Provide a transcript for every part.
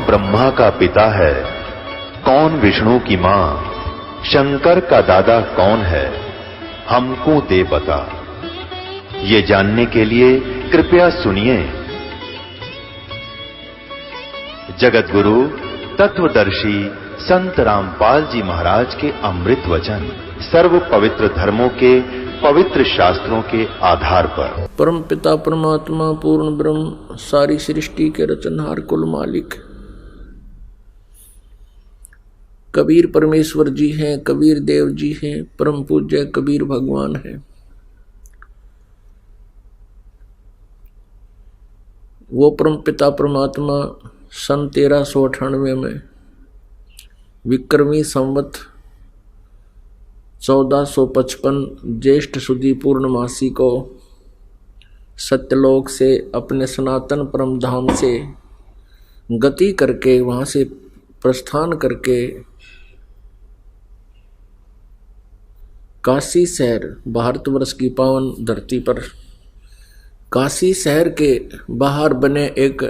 ब्रह्मा का पिता है, कौन विष्णु की मां, शंकर का दादा कौन है, हमको दे बता। ये जानने के लिए कृपया सुनिए। जगत गुरु तत्वदर्शी संत रामपाल जी महाराज के अमृत वचन सर्व पवित्र धर्मों के पवित्र शास्त्रों के आधार पर। परम पिता परमात्मा पूर्ण ब्रह्म सारी सृष्टि के रचनहार कुल मालिक कबीर परमेश्वर जी हैं, कबीर देव जी हैं, परम पूज्य कबीर भगवान हैं। वो परम पिता परमात्मा सन 1398 में विक्रमी संवत 1455 ज्येष्ठ सुदी पूर्णमासी को सत्यलोक से अपने सनातन परम धाम से गति करके वहां से प्रस्थान करके काशी शहर भारतवर्ष की पावन धरती पर काशी शहर के बाहर बने एक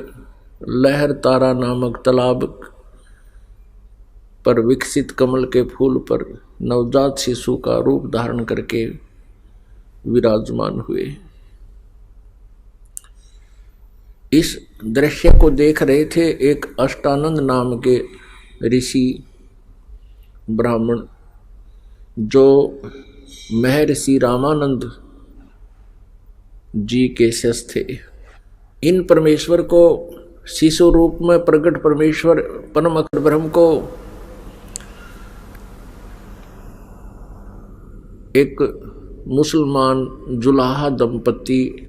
लहर तारा नामक तालाब पर विकसित कमल के फूल पर नवजात शिशु का रूप धारण करके विराजमान हुए। इस दृश्य को देख रहे थे एक अष्टानंद नाम के ऋषि ब्राह्मण जो महर्षि रामानंद जी के शिष्य थे। इन परमेश्वर को शिशु रूप में प्रकट परमेश्वर परम अक्षर ब्रह्म को एक मुसलमान जुलाहा दंपति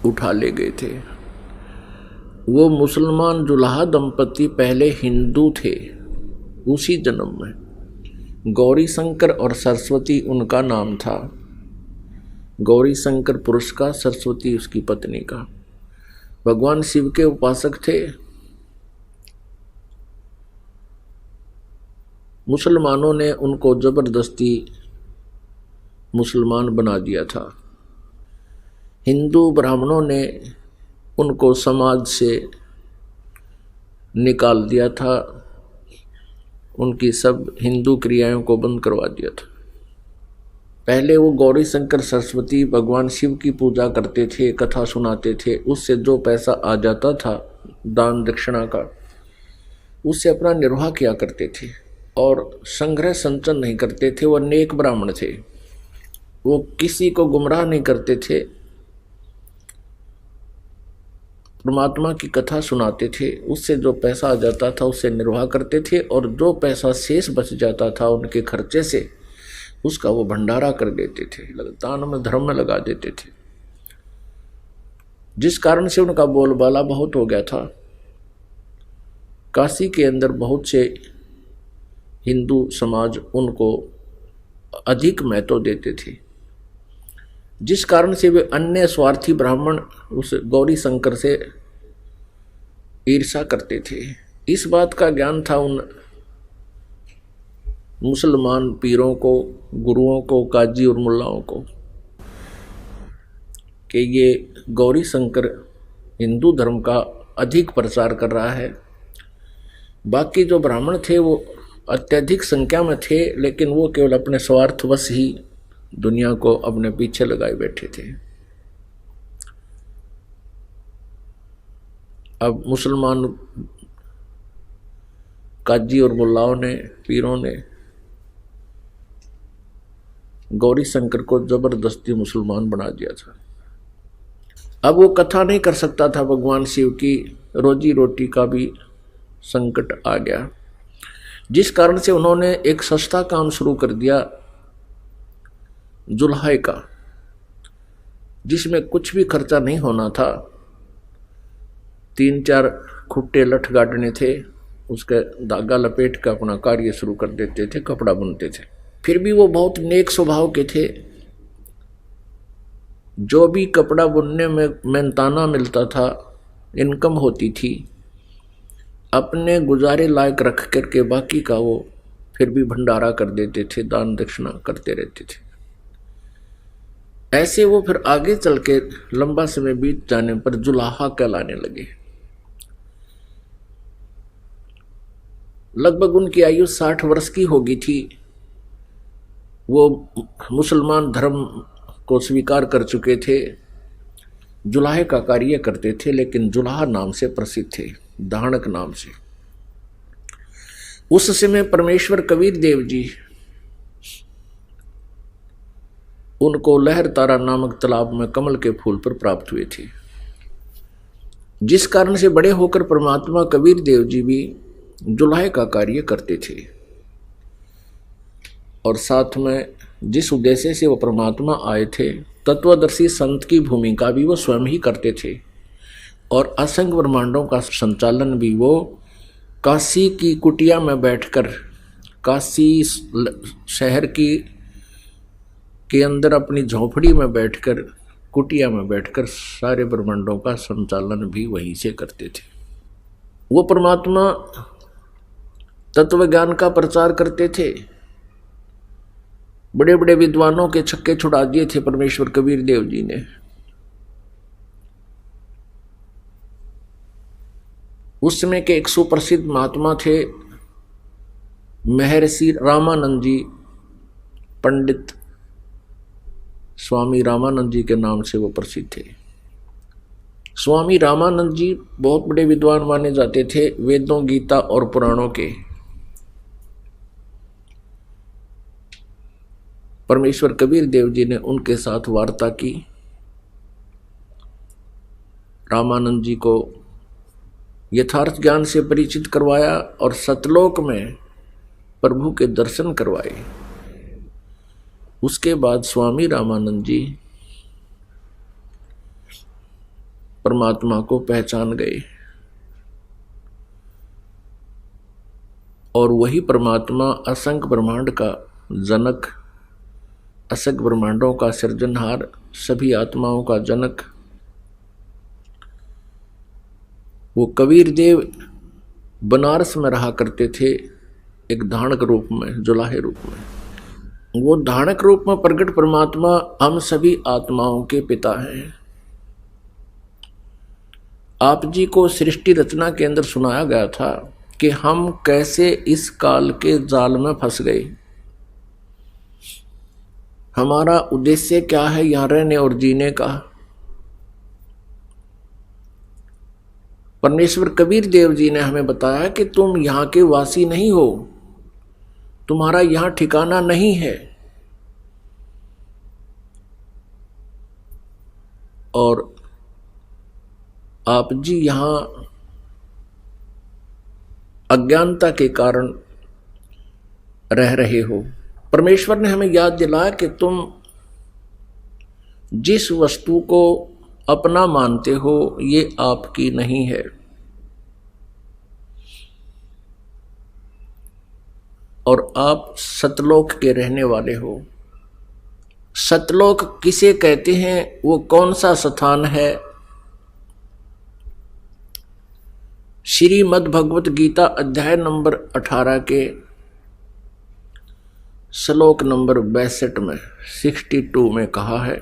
उठा ले गए थे। वो मुसलमान जुलाहा दंपति पहले हिंदू थे, उसी जन्म में गौरी शंकर और सरस्वती उनका नाम था। गौरी शंकर पुरुष का, सरस्वती उसकी पत्नी का। भगवान शिव के उपासक थे। मुसलमानों ने उनको जबरदस्ती मुसलमान बना दिया था। हिंदू ब्राह्मणों ने उनको समाज से निकाल दिया था, उनकी सब हिंदू क्रियाओं को बंद करवा दिया था। पहले वो गौरी शंकर सरस्वती भगवान शिव की पूजा करते थे, कथा सुनाते थे, उससे जो पैसा आ जाता था दान दक्षिणा का, उससे अपना निर्वाह किया करते थे और संग्रह संचन नहीं करते थे। वो नेक ब्राह्मण थे, वो किसी को गुमराह नहीं करते थे, परमात्मा की कथा सुनाते थे, उससे जो पैसा आ जाता था उससे निर्वाह करते थे और जो पैसा शेष बच जाता था उनके खर्चे से उसका वो भंडारा कर देते थे, दान में धर्म में लगा देते थे, जिस कारण से उनका बोलबाला बहुत हो गया था। काशी के अंदर बहुत से हिंदू समाज उनको अधिक महत्व देते थे, जिस कारण से वे अन्य स्वार्थी ब्राह्मण उस गौरी शंकर से ईर्ष्या करते थे। इस बात का ज्ञान था उन मुसलमान पीरों को, गुरुओं को, काजी और मुल्लाओं को कि ये गौरी शंकर हिंदू धर्म का अधिक प्रचार कर रहा है। बाकी जो ब्राह्मण थे वो अत्यधिक संख्या में थे, लेकिन वो केवल अपने स्वार्थवश ही दुनिया को अपने पीछे लगाए बैठे थे। अब मुसलमान काजी और मुल्लाओं ने, पीरों ने गौरी शंकर को जबरदस्ती मुसलमान बना दिया था। अब वो कथा नहीं कर सकता था, भगवान शिव की रोजी रोटी का भी संकट आ गया, जिस कारण से उन्होंने एक सस्ता काम शुरू कर दिया जुल्हाए का, जिसमें कुछ भी खर्चा नहीं होना था। 3-4 खुट्टे लठ गाड़ने थे, उसके धागा लपेट कर अपना कार्य शुरू कर देते थे, कपड़ा बुनते थे। फिर भी वो बहुत नेक स्वभाव के थे। जो भी कपड़ा बुनने में मेहनताना मिलता था, इनकम होती थी, अपने गुजारे लायक रख करके बाकी का वो फिर भी भंडारा कर देते थे, दान दक्षिणा करते रहते थे। ऐसे वो फिर आगे चल के लंबा समय बीत जाने पर जुलाहा कहलाने लगे। लगभग उनकी आयु 60 वर्ष की होगी थी। वो मुसलमान धर्म को स्वीकार कर चुके थे, जुलाहे का कार्य करते थे, लेकिन जुलाहा नाम से प्रसिद्ध थे, दानक नाम से। उस समय परमेश्वर कबीर देव जी उनको लहर तारा नामक तालाब में कमल के फूल पर प्राप्त हुए थे, जिस कारण से बड़े होकर परमात्मा कबीर देव जी भी जुलाहे का कार्य करते थे। और साथ में जिस उद्देश्य से वो परमात्मा आए थे, तत्वदर्शी संत की भूमिका भी वो स्वयं ही करते थे, और असंख्य ब्रह्मांडों का संचालन भी वो काशी की कुटिया में बैठकर, काशी शहर के अंदर अपनी झोपड़ी में बैठकर, कुटिया में बैठकर सारे ब्रह्मांडों का संचालन भी वहीं से करते थे। वो परमात्मा तत्व ज्ञान का प्रचार करते थे। बड़े बड़े विद्वानों के छक्के छुड़ा दिए थे परमेश्वर कबीर देव जी ने। उस समय के एक सुप्रसिद्ध महात्मा थे महर्षि रामानंद जी, पंडित स्वामी रामानंद जी के नाम से वो प्रसिद्ध थे। स्वामी रामानंद जी बहुत बड़े विद्वान माने जाते थे, वेदों, गीता और पुराणों के। परमेश्वर कबीर देव जी ने उनके साथ वार्ता की, रामानंद जी को यथार्थ ज्ञान से परिचित करवाया और सतलोक में प्रभु के दर्शन करवाए। उसके बाद स्वामी रामानंद जी परमात्मा को पहचान गए, और वही परमात्मा असंख्य ब्रह्मांड का जनक, असंख्य ब्रह्मांडों का सृजनहार, सभी आत्माओं का जनक, वो कबीर देव बनारस में रहा करते थे, एक धानक रूप में, जुलाहे रूप में। वो धानक रूप में प्रकट परमात्मा हम सभी आत्माओं के पिता हैं। आप जी को सृष्टि रचना के अंदर सुनाया गया था कि हम कैसे इस काल के जाल में फंस गए, हमारा उद्देश्य क्या है यहां रहने और जीने का। परमेश्वर कबीर देव जी ने हमें बताया कि तुम यहां के वासी नहीं हो, तुम्हारा यहां ठिकाना नहीं है, और आप जी यहां अज्ञानता के कारण रह रहे हो। परमेश्वर ने हमें याद दिलाया कि तुम जिस वस्तु को अपना मानते हो ये आपकी नहीं है, और आप सतलोक के रहने वाले हो। सतलोक किसे कहते हैं, वो कौन सा स्थान है? श्रीमद् भगवत गीता अध्याय नंबर 18 के श्लोक नंबर 62 में 62 में कहा है,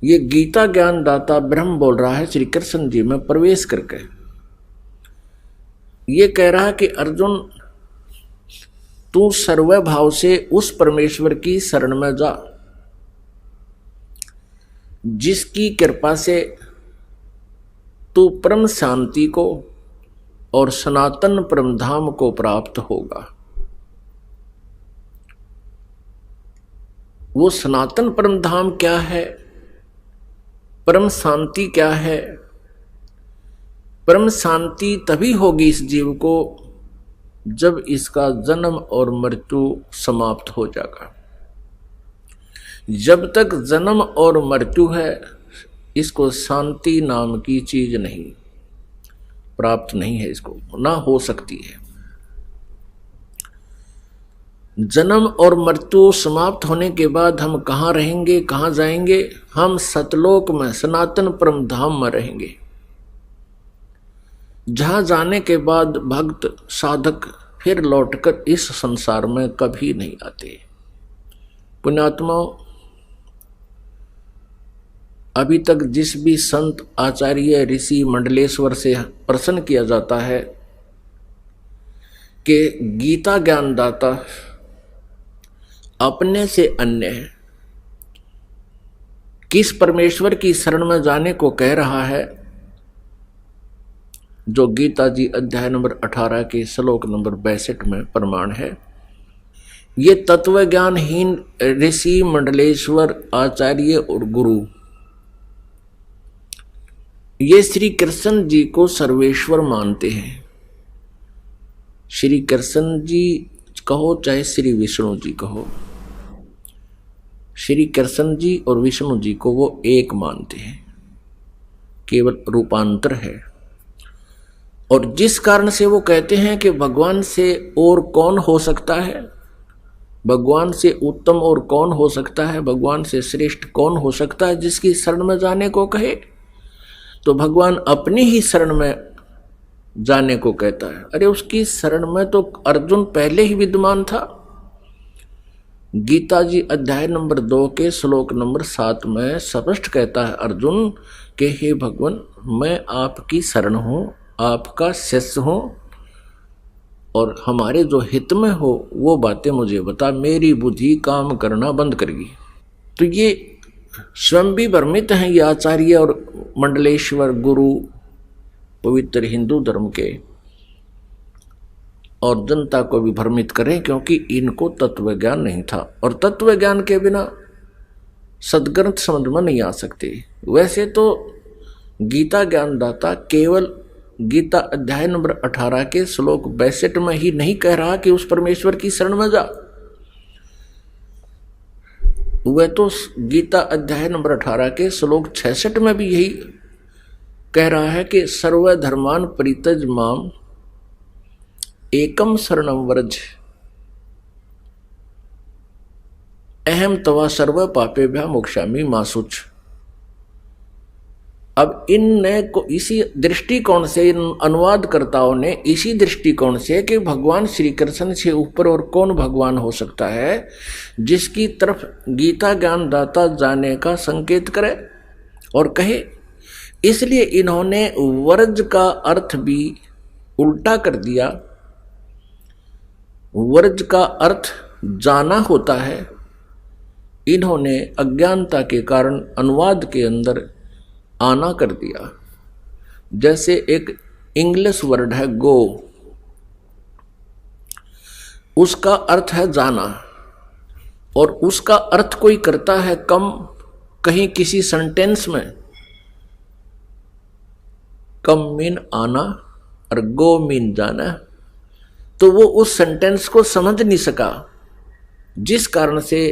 ये गीता ज्ञान दाता ब्रह्म बोल रहा है श्री कृष्ण जी में प्रवेश करके। ये कह रहा है कि अर्जुन, तू सर्व भाव से उस परमेश्वर की शरण में जा जिसकी कृपा से तू परम शांति को और सनातन परम धाम को प्राप्त होगा। वो सनातन परम धाम क्या है, परम शांति क्या है? परम शांति तभी होगी इस जीव को जब इसका जन्म और मृत्यु समाप्त हो जाएगा। जब तक जन्म और मृत्यु है, इसको शांति नाम की चीज नहीं प्राप्त नहीं है, इसको ना हो सकती है। जन्म और मृत्यु समाप्त होने के बाद हम कहाँ रहेंगे, कहाँ जाएंगे? हम सतलोक में सनातन परम धाम में रहेंगे, जहां जाने के बाद भक्त साधक फिर लौटकर इस संसार में कभी नहीं आते। पुण्यात्माओं, अभी तक जिस भी संत, आचार्य, ऋषि, मंडलेश्वर से प्रसन्न किया जाता है कि गीता ज्ञानदाता अपने से अन्य किस परमेश्वर की शरण में जाने को कह रहा है, जो गीता जी अध्याय नंबर 18 के श्लोक नंबर 62 में प्रमाण है। ये तत्व ज्ञानहीन ऋषि मंडलेश्वर आचार्य और गुरु ये श्री कृष्ण जी को सर्वेश्वर मानते हैं। श्री कृष्ण जी कहो चाहे श्री विष्णु जी कहो, श्री कृष्ण जी और विष्णु जी को वो एक मानते हैं, केवल रूपांतर है। और जिस कारण से वो कहते हैं कि भगवान से और कौन हो सकता है, भगवान से उत्तम और कौन हो सकता है, भगवान से श्रेष्ठ कौन हो सकता है, जिसकी शरण में जाने को कहे, तो भगवान अपनी ही शरण में जाने को कहता है। अरे उसकी शरण में तो अर्जुन पहले ही विद्यमान था। गीता जी अध्याय नंबर 2 के श्लोक नंबर 7 में स्पष्ट कहता है अर्जुन कि हे भगवान, मैं आपकी शरण हूं, आपका शिष्य हूं, और हमारे जो हित में हो वो बातें मुझे बता, मेरी बुद्धि काम करना बंद करेगी। तो ये स्वयं भी भ्रमित हैं, ये आचार्य और मंडलेश्वर गुरु पवित्र हिंदू धर्म के, और जनता को भी भ्रमित करें, क्योंकि इनको तत्व ज्ञान नहीं था। और तत्व ज्ञान के बिना सदग्रंथ समझ में नहीं आ सकते। वैसे तो गीता ज्ञानदाता केवल गीता अध्याय नंबर 18 के श्लोक 62 में ही नहीं कह रहा कि उस परमेश्वर की शरण में जा, वह तो गीता अध्याय नंबर 18 के श्लोक 66 में भी यही कह रहा है कि सर्वधर्मान परित्यज माम एकम शरणम व्रज अहम तवा सर्व पापेभ्यः मोक्षामि मा शुच। अब इनने को इसी दृष्टिकोण से, इन अनुवादकर्ताओं ने इसी दृष्टिकोण से कि भगवान श्री कृष्ण से ऊपर और कौन भगवान हो सकता है, जिसकी तरफ गीता ज्ञानदाता जाने का संकेत करे और कहे, इसलिए इन्होंने वर्ज का अर्थ भी उल्टा कर दिया। वर्ज का अर्थ जाना होता है, इन्होंने अज्ञानता के कारण अनुवाद के अंदर आना कर दिया। जैसे एक इंग्लिश वर्ड है गो, उसका अर्थ है जाना, और उसका अर्थ कोई करता है कम, कहीं किसी सेंटेंस में कम मीन आना और गो मीन जाना, तो वो उस सेंटेंस को समझ नहीं सका, जिस कारण से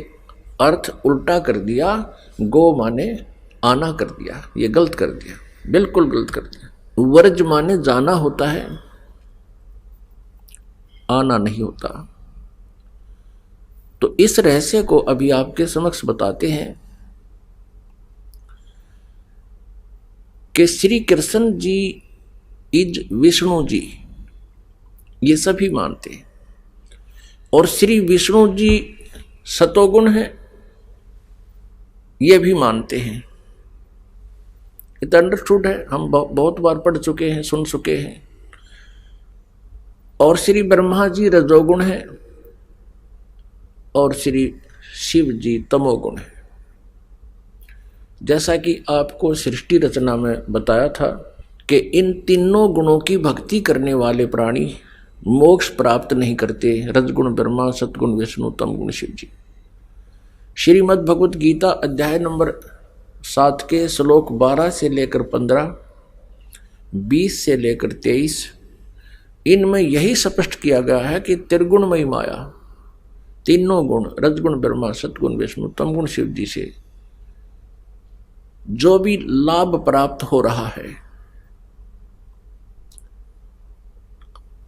अर्थ उल्टा कर दिया, गो माने आना कर दिया। ये गलत कर दिया, बिल्कुल गलत कर दिया। वर्ज माने जाना होता है, आना नहीं होता। तो इस रहस्य को अभी आपके समक्ष बताते हैं कि श्री कृष्ण जी इज विष्णु जी, ये सभी मानते हैं। और श्री विष्णु जी सतोगुण है, ये भी मानते हैं। ये तो अंडरस्टूड है, हम बहुत बार पढ़ चुके हैं, सुन चुके हैं। और श्री ब्रह्मा जी रजोगुण है और श्री शिव जी तमोगुण है। जैसा कि आपको सृष्टि रचना में बताया था कि इन तीनों गुणों की भक्ति करने वाले प्राणी मोक्ष प्राप्त नहीं करते। रजगुण ब्रह्मा, सतगुण विष्णु, तमगुण शिव जी। श्रीमद् भगवत गीता अध्याय नंबर 7 के श्लोक 12 से लेकर 15, 20 से लेकर 23, इनमें यही स्पष्ट किया गया है कि त्रिगुणमयी माया, तीनों गुण रजगुण ब्रह्मा, सतगुण विष्णु, तमगुण शिव जी से जो भी लाभ प्राप्त हो रहा है,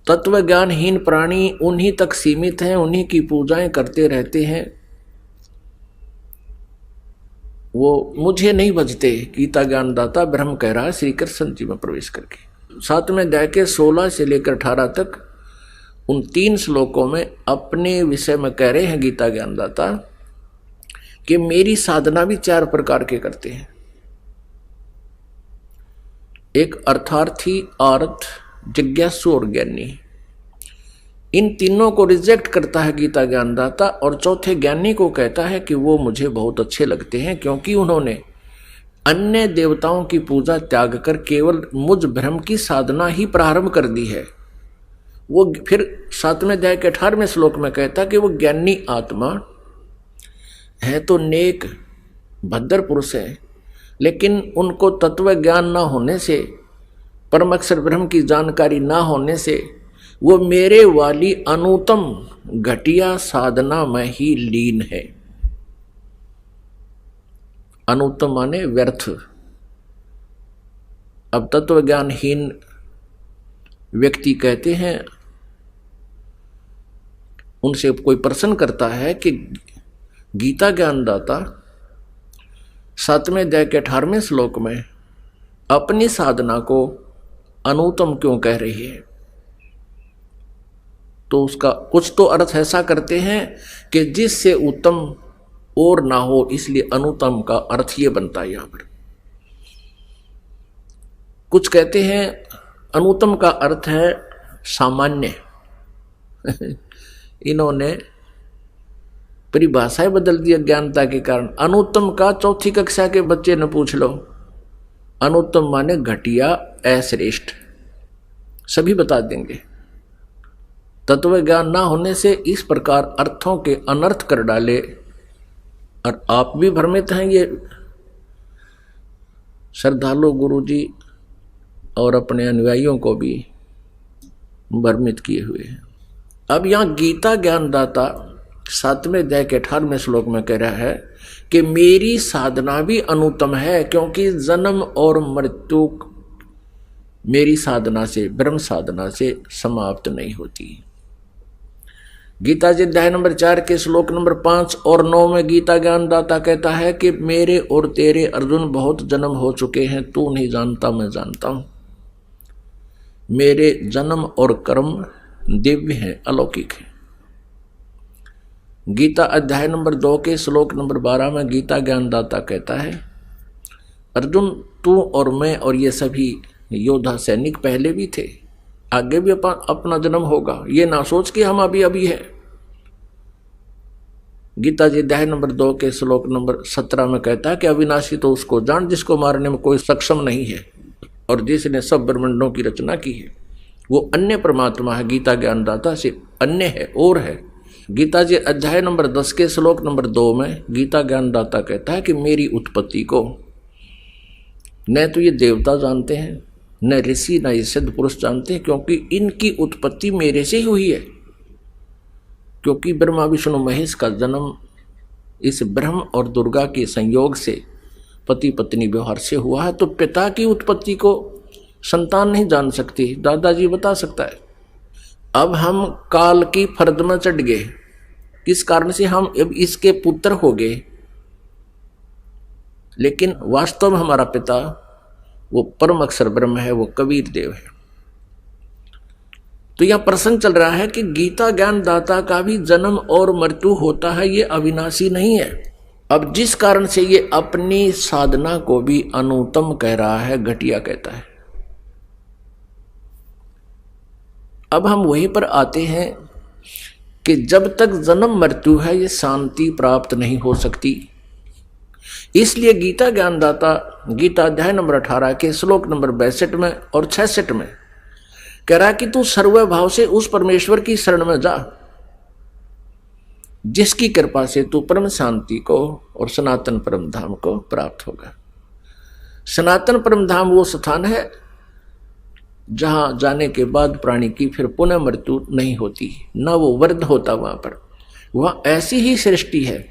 तत्व ज्ञानहीन प्राणी उन्हीं तक सीमित हैं, उन्हीं की पूजाएं करते रहते हैं। वो मुझे नहीं बजते, गीता ज्ञानदाता ब्रह्म कह रहा है श्री कृष्ण जी में प्रवेश करके। 7वें अध्याय के 16 से लेकर 18 तक उन 3 श्लोकों में अपने विषय में कह रहे हैं गीता ज्ञानदाता कि मेरी साधना भी 4 प्रकार के करते हैं। एक अर्थार्थी, आर्थ, जिज्ञासु और ज्ञानी। इन तीनों को रिजेक्ट करता है गीता ज्ञानदाता, और चौथे ज्ञानी को कहता है कि वो मुझे बहुत अच्छे लगते हैं क्योंकि उन्होंने अन्य देवताओं की पूजा त्याग कर केवल मुझ ब्रह्म की साधना ही प्रारंभ कर दी है। वो फिर 7वें अध्याय के 18वें श्लोक में कहता कि वो ज्ञानी आत्मा है तो नेक भद्र पुरुष है, लेकिन उनको तत्व ज्ञान ना होने से, परम अक्षर ब्रह्म की जानकारी ना होने से वो मेरे वाली अनुत्तम घटिया साधना में ही लीन है। अनुत्तम माने व्यर्थ। अब तत्व ज्ञानहीन व्यक्ति कहते हैं, उनसे कोई प्रश्न करता है कि गीता ज्ञानदाता 7वें अध्याय के 18वें श्लोक में अपनी साधना को अनुत्तम क्यों कह रही है? तो उसका कुछ तो अर्थ ऐसा करते हैं कि जिससे उत्तम और ना हो, इसलिए अनुत्तम का अर्थ ये बनता है। यहां पर कुछ कहते हैं अनुत्तम का अर्थ है सामान्य। इन्होंने परिभाषाएं बदल दी अज्ञानता के कारण। अनुत्तम का चौथी कक्षा के बच्चे ने पूछ लो, अनुत्तम माने घटिया, अश्रेष्ठ, सभी बता देंगे। तत्व ज्ञान ना होने से इस प्रकार अर्थों के अनर्थ कर डाले, और आप भी भ्रमित हैं। ये श्रद्धालु गुरु जी और अपने अनुयायियों को भी भ्रमित किए हुए हैं। अब यहाँ गीता ज्ञानदाता 7वें अध्याय के 18वें श्लोक में कह रहा है कि मेरी साधना भी अनुत्तम है क्योंकि जन्म और मृत्यु मेरी साधना से, ब्रह्म साधना से समाप्त नहीं होती। गीता जी अध्याय नंबर 4 के श्लोक नंबर 5 और 9 में गीता ज्ञानदाता कहता है कि मेरे और तेरे अर्जुन बहुत जन्म हो चुके हैं, तू नहीं जानता मैं जानता हूं। मेरे जन्म और कर्म दिव्य हैं, अलौकिक हैं। गीता अध्याय नंबर 2 के श्लोक नंबर 12 में गीता ज्ञानदाता कहता है, अर्जुन तू और मैं और ये सभी योद्धा सैनिक पहले भी थे, आगे भी अपना जन्म होगा, ये ना सोच कि हम अभी अभी है। गीता जी अध्याय नंबर 2 के श्लोक नंबर 17 में कहता है कि अविनाशी तो उसको जान जिसको मारने में कोई सक्षम नहीं है और जिसने सब ब्रह्मांडों की रचना की है। वो अन्य परमात्मा है, गीता ज्ञानदाता से अन्य है और है। गीता जी अध्याय नंबर 10 के श्लोक नंबर 2 में गीता ज्ञानदाता कहता है कि मेरी उत्पत्ति को न तो ये देवता जानते हैं, न ऋषि, न ये सिद्ध पुरुष जानते हैं, क्योंकि इनकी उत्पत्ति मेरे से ही हुई है। क्योंकि ब्रह्मा विष्णु महेश का जन्म इस ब्रह्म और दुर्गा के संयोग से पति पत्नी व्यवहार से हुआ है, तो पिता की उत्पत्ति को संतान नहीं जान सकती, दादाजी बता सकता है। अब हम काल की फर्द में चढ़ गए, किस कारण से हम अब इसके पुत्र हो गए, लेकिन वास्तव में हमारा पिता वो परम अक्षर ब्रह्म है, वो कबीर देव है। तो यह प्रसंग चल रहा है कि गीता ज्ञानदाता का भी जन्म और मृत्यु होता है, ये अविनाशी नहीं है। अब जिस कारण से ये अपनी साधना को भी अनुत्तम कह रहा है, घटिया कहता है। अब हम वहीं पर आते हैं कि जब तक जन्म मृत्यु है ये शांति प्राप्त नहीं हो सकती। इसलिए गीता ज्ञानदाता गीता अध्याय नंबर 18 के श्लोक नंबर 62 में और 66 में कह रहा है कि तू सर्वभाव से उस परमेश्वर की शरण में जा जिसकी कृपा से तू परम शांति को और सनातन परम धाम को प्राप्त होगा। सनातन परम धाम वो स्थान है जहां जाने के बाद प्राणी की फिर पुनः मृत्यु नहीं होती, ना वो वृद्ध होता वहां पर। वह ऐसी ही सृष्टि है,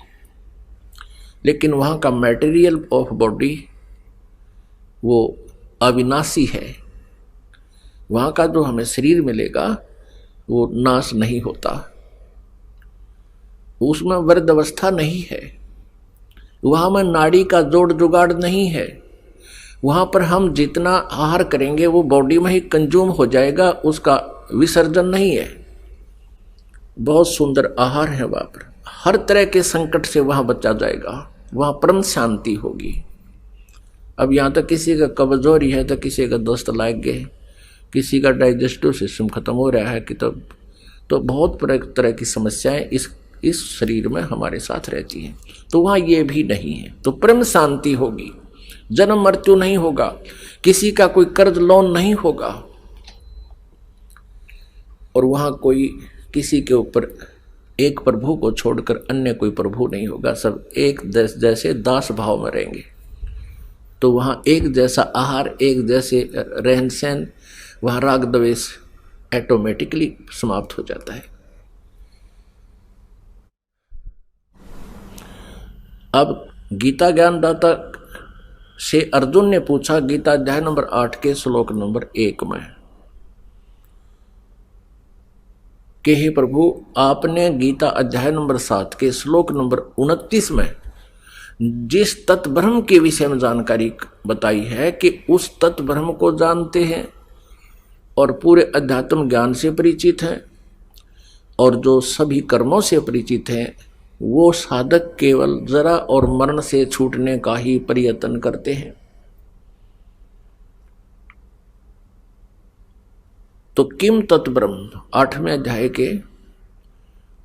लेकिन वहां का मटेरियल ऑफ बॉडी वो अविनाशी है। वहां का जो हमें शरीर मिलेगा वो नाश नहीं होता, उसमें वृद्ध अवस्था नहीं है, वहां में नाड़ी का जोड़ जुगाड़ नहीं है। वहां पर हम जितना आहार करेंगे वो बॉडी में ही कंज्यूम हो जाएगा, उसका विसर्जन नहीं है। बहुत सुंदर आहार है वहां पर, हर तरह के संकट से वहां बचा जाएगा, वहां परम शांति होगी। अब यहाँ तक किसी का कमजोरी है तो किसी का दस्त लाग गए, किसी का डाइजेस्टिव सिस्टम खत्म हो रहा है कि तब तो बहुत तरह की समस्याएं इस शरीर में हमारे साथ रहती हैं। तो वहाँ ये भी नहीं है, तो परम शांति होगी, जन्म मृत्यु नहीं होगा, किसी का कोई कर्ज लोन नहीं होगा, और वहाँ कोई किसी के ऊपर एक प्रभु को छोड़कर अन्य कोई प्रभु नहीं होगा, सब एक जैसे दास भाव में रहेंगे। तो वहाँ एक जैसा आहार, एक जैसे रहन सहन, वहाँ राग द्वेष ऑटोमेटिकली समाप्त हो जाता है। अब गीता ज्ञानदाता से अर्जुन ने पूछा गीता अध्याय नंबर 8 के श्लोक नंबर 1 में कि हे प्रभु, आपने गीता अध्याय नंबर 7 के श्लोक नंबर 29 में जिस तत्व ब्रह्म के विषय में जानकारी बताई है कि उस तत्व ब्रह्म को जानते हैं और पूरे अध्यात्म ज्ञान से परिचित हैं, और जो सभी कर्मों से परिचित हैं, वो साधक केवल जरा और मरण से छूटने का ही प्रयत्न करते हैं। तो किम तत् ब्रह्म 8वें अध्याय के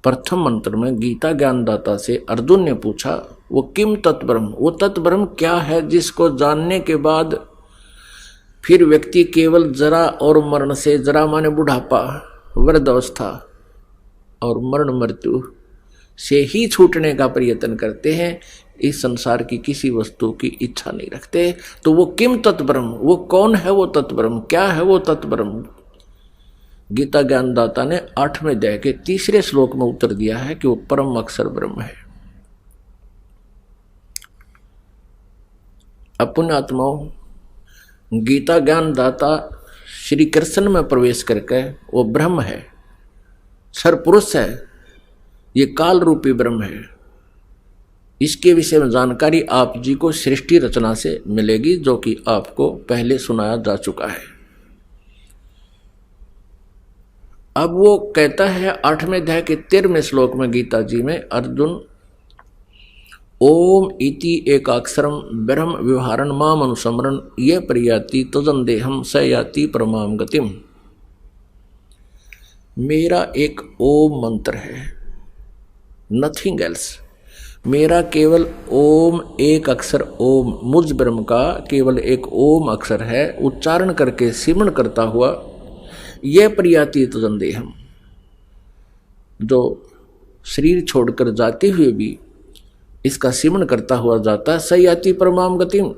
प्रथम मंत्र में गीता ज्ञानदाता से अर्जुन ने पूछा, वो किम तत् ब्रह्म, वो तत् ब्रह्म क्या है जिसको जानने के बाद फिर व्यक्ति केवल जरा और मरण से, जरा माने बुढ़ापा, वृद्ध अवस्था और मरण मृत्यु से ही छूटने का प्रयत्न करते हैं, इस संसार की किसी वस्तु की इच्छा नहीं रखते। तो वो किम तत् ब्रह्म, वो कौन है वो तत् ब्रह्म, क्या है वो तत् ब्रह्म? गीता ज्ञानदाता ने 8वें अध्याय के 3रे श्लोक में उत्तर दिया है कि वो परम अक्षर ब्रह्म है। पुण्यात्माओं, गीता ज्ञानदाता श्री कृष्ण में प्रवेश करके वो ब्रह्म है, सर्वपुरुष है, ये काल रूपी ब्रह्म है। इसके विषय में जानकारी आप जी को सृष्टि रचना से मिलेगी, जो कि आपको पहले सुनाया जा चुका है। अब वो कहता है 8वें अध्याय के 13वें श्लोक में गीता जी में, अर्जुन ओम इति एकाक्षरम ब्रह्म व्यवहारन माम अनुसमरण ये प्रयाति तजन देहम स याति परमाम गतिम। मेरा एक ओम मंत्र है, नथिंग एल्स। मेरा केवल ओम एक अक्षर ओम, मुझ ब्रह्म का केवल एक ओम अक्षर है, उच्चारण करके सिमरण करता हुआ यह प्रयाति तजन देहम, जो शरीर छोड़कर जाते हुए भी इसका सिमरण करता हुआ जाता, सयाति परमाम गतिम,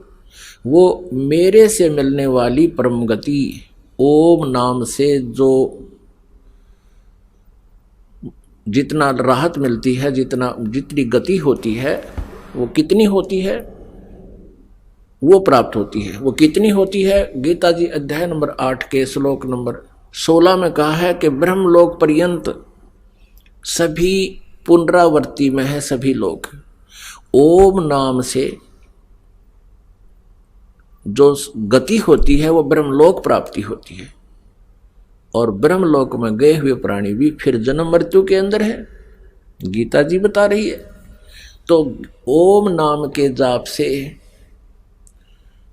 वो मेरे से मिलने वाली परम गति, ओम नाम से जो जितना राहत मिलती है, जितनी गति होती है, वो कितनी होती है, वो प्राप्त होती है। वो कितनी होती है? गीता जी अध्याय नंबर 8 के श्लोक नंबर 16 में कहा है कि ब्रह्मलोक पर्यंत सभी पुनरावर्ती में है सभी लोग। ओम नाम से जो गति होती है वो ब्रह्मलोक प्राप्ति होती है, और ब्रह्मलोक में गए हुए प्राणी भी फिर जन्म मृत्यु के अंदर है, गीता जी बता रही है। तो ओम नाम के जाप से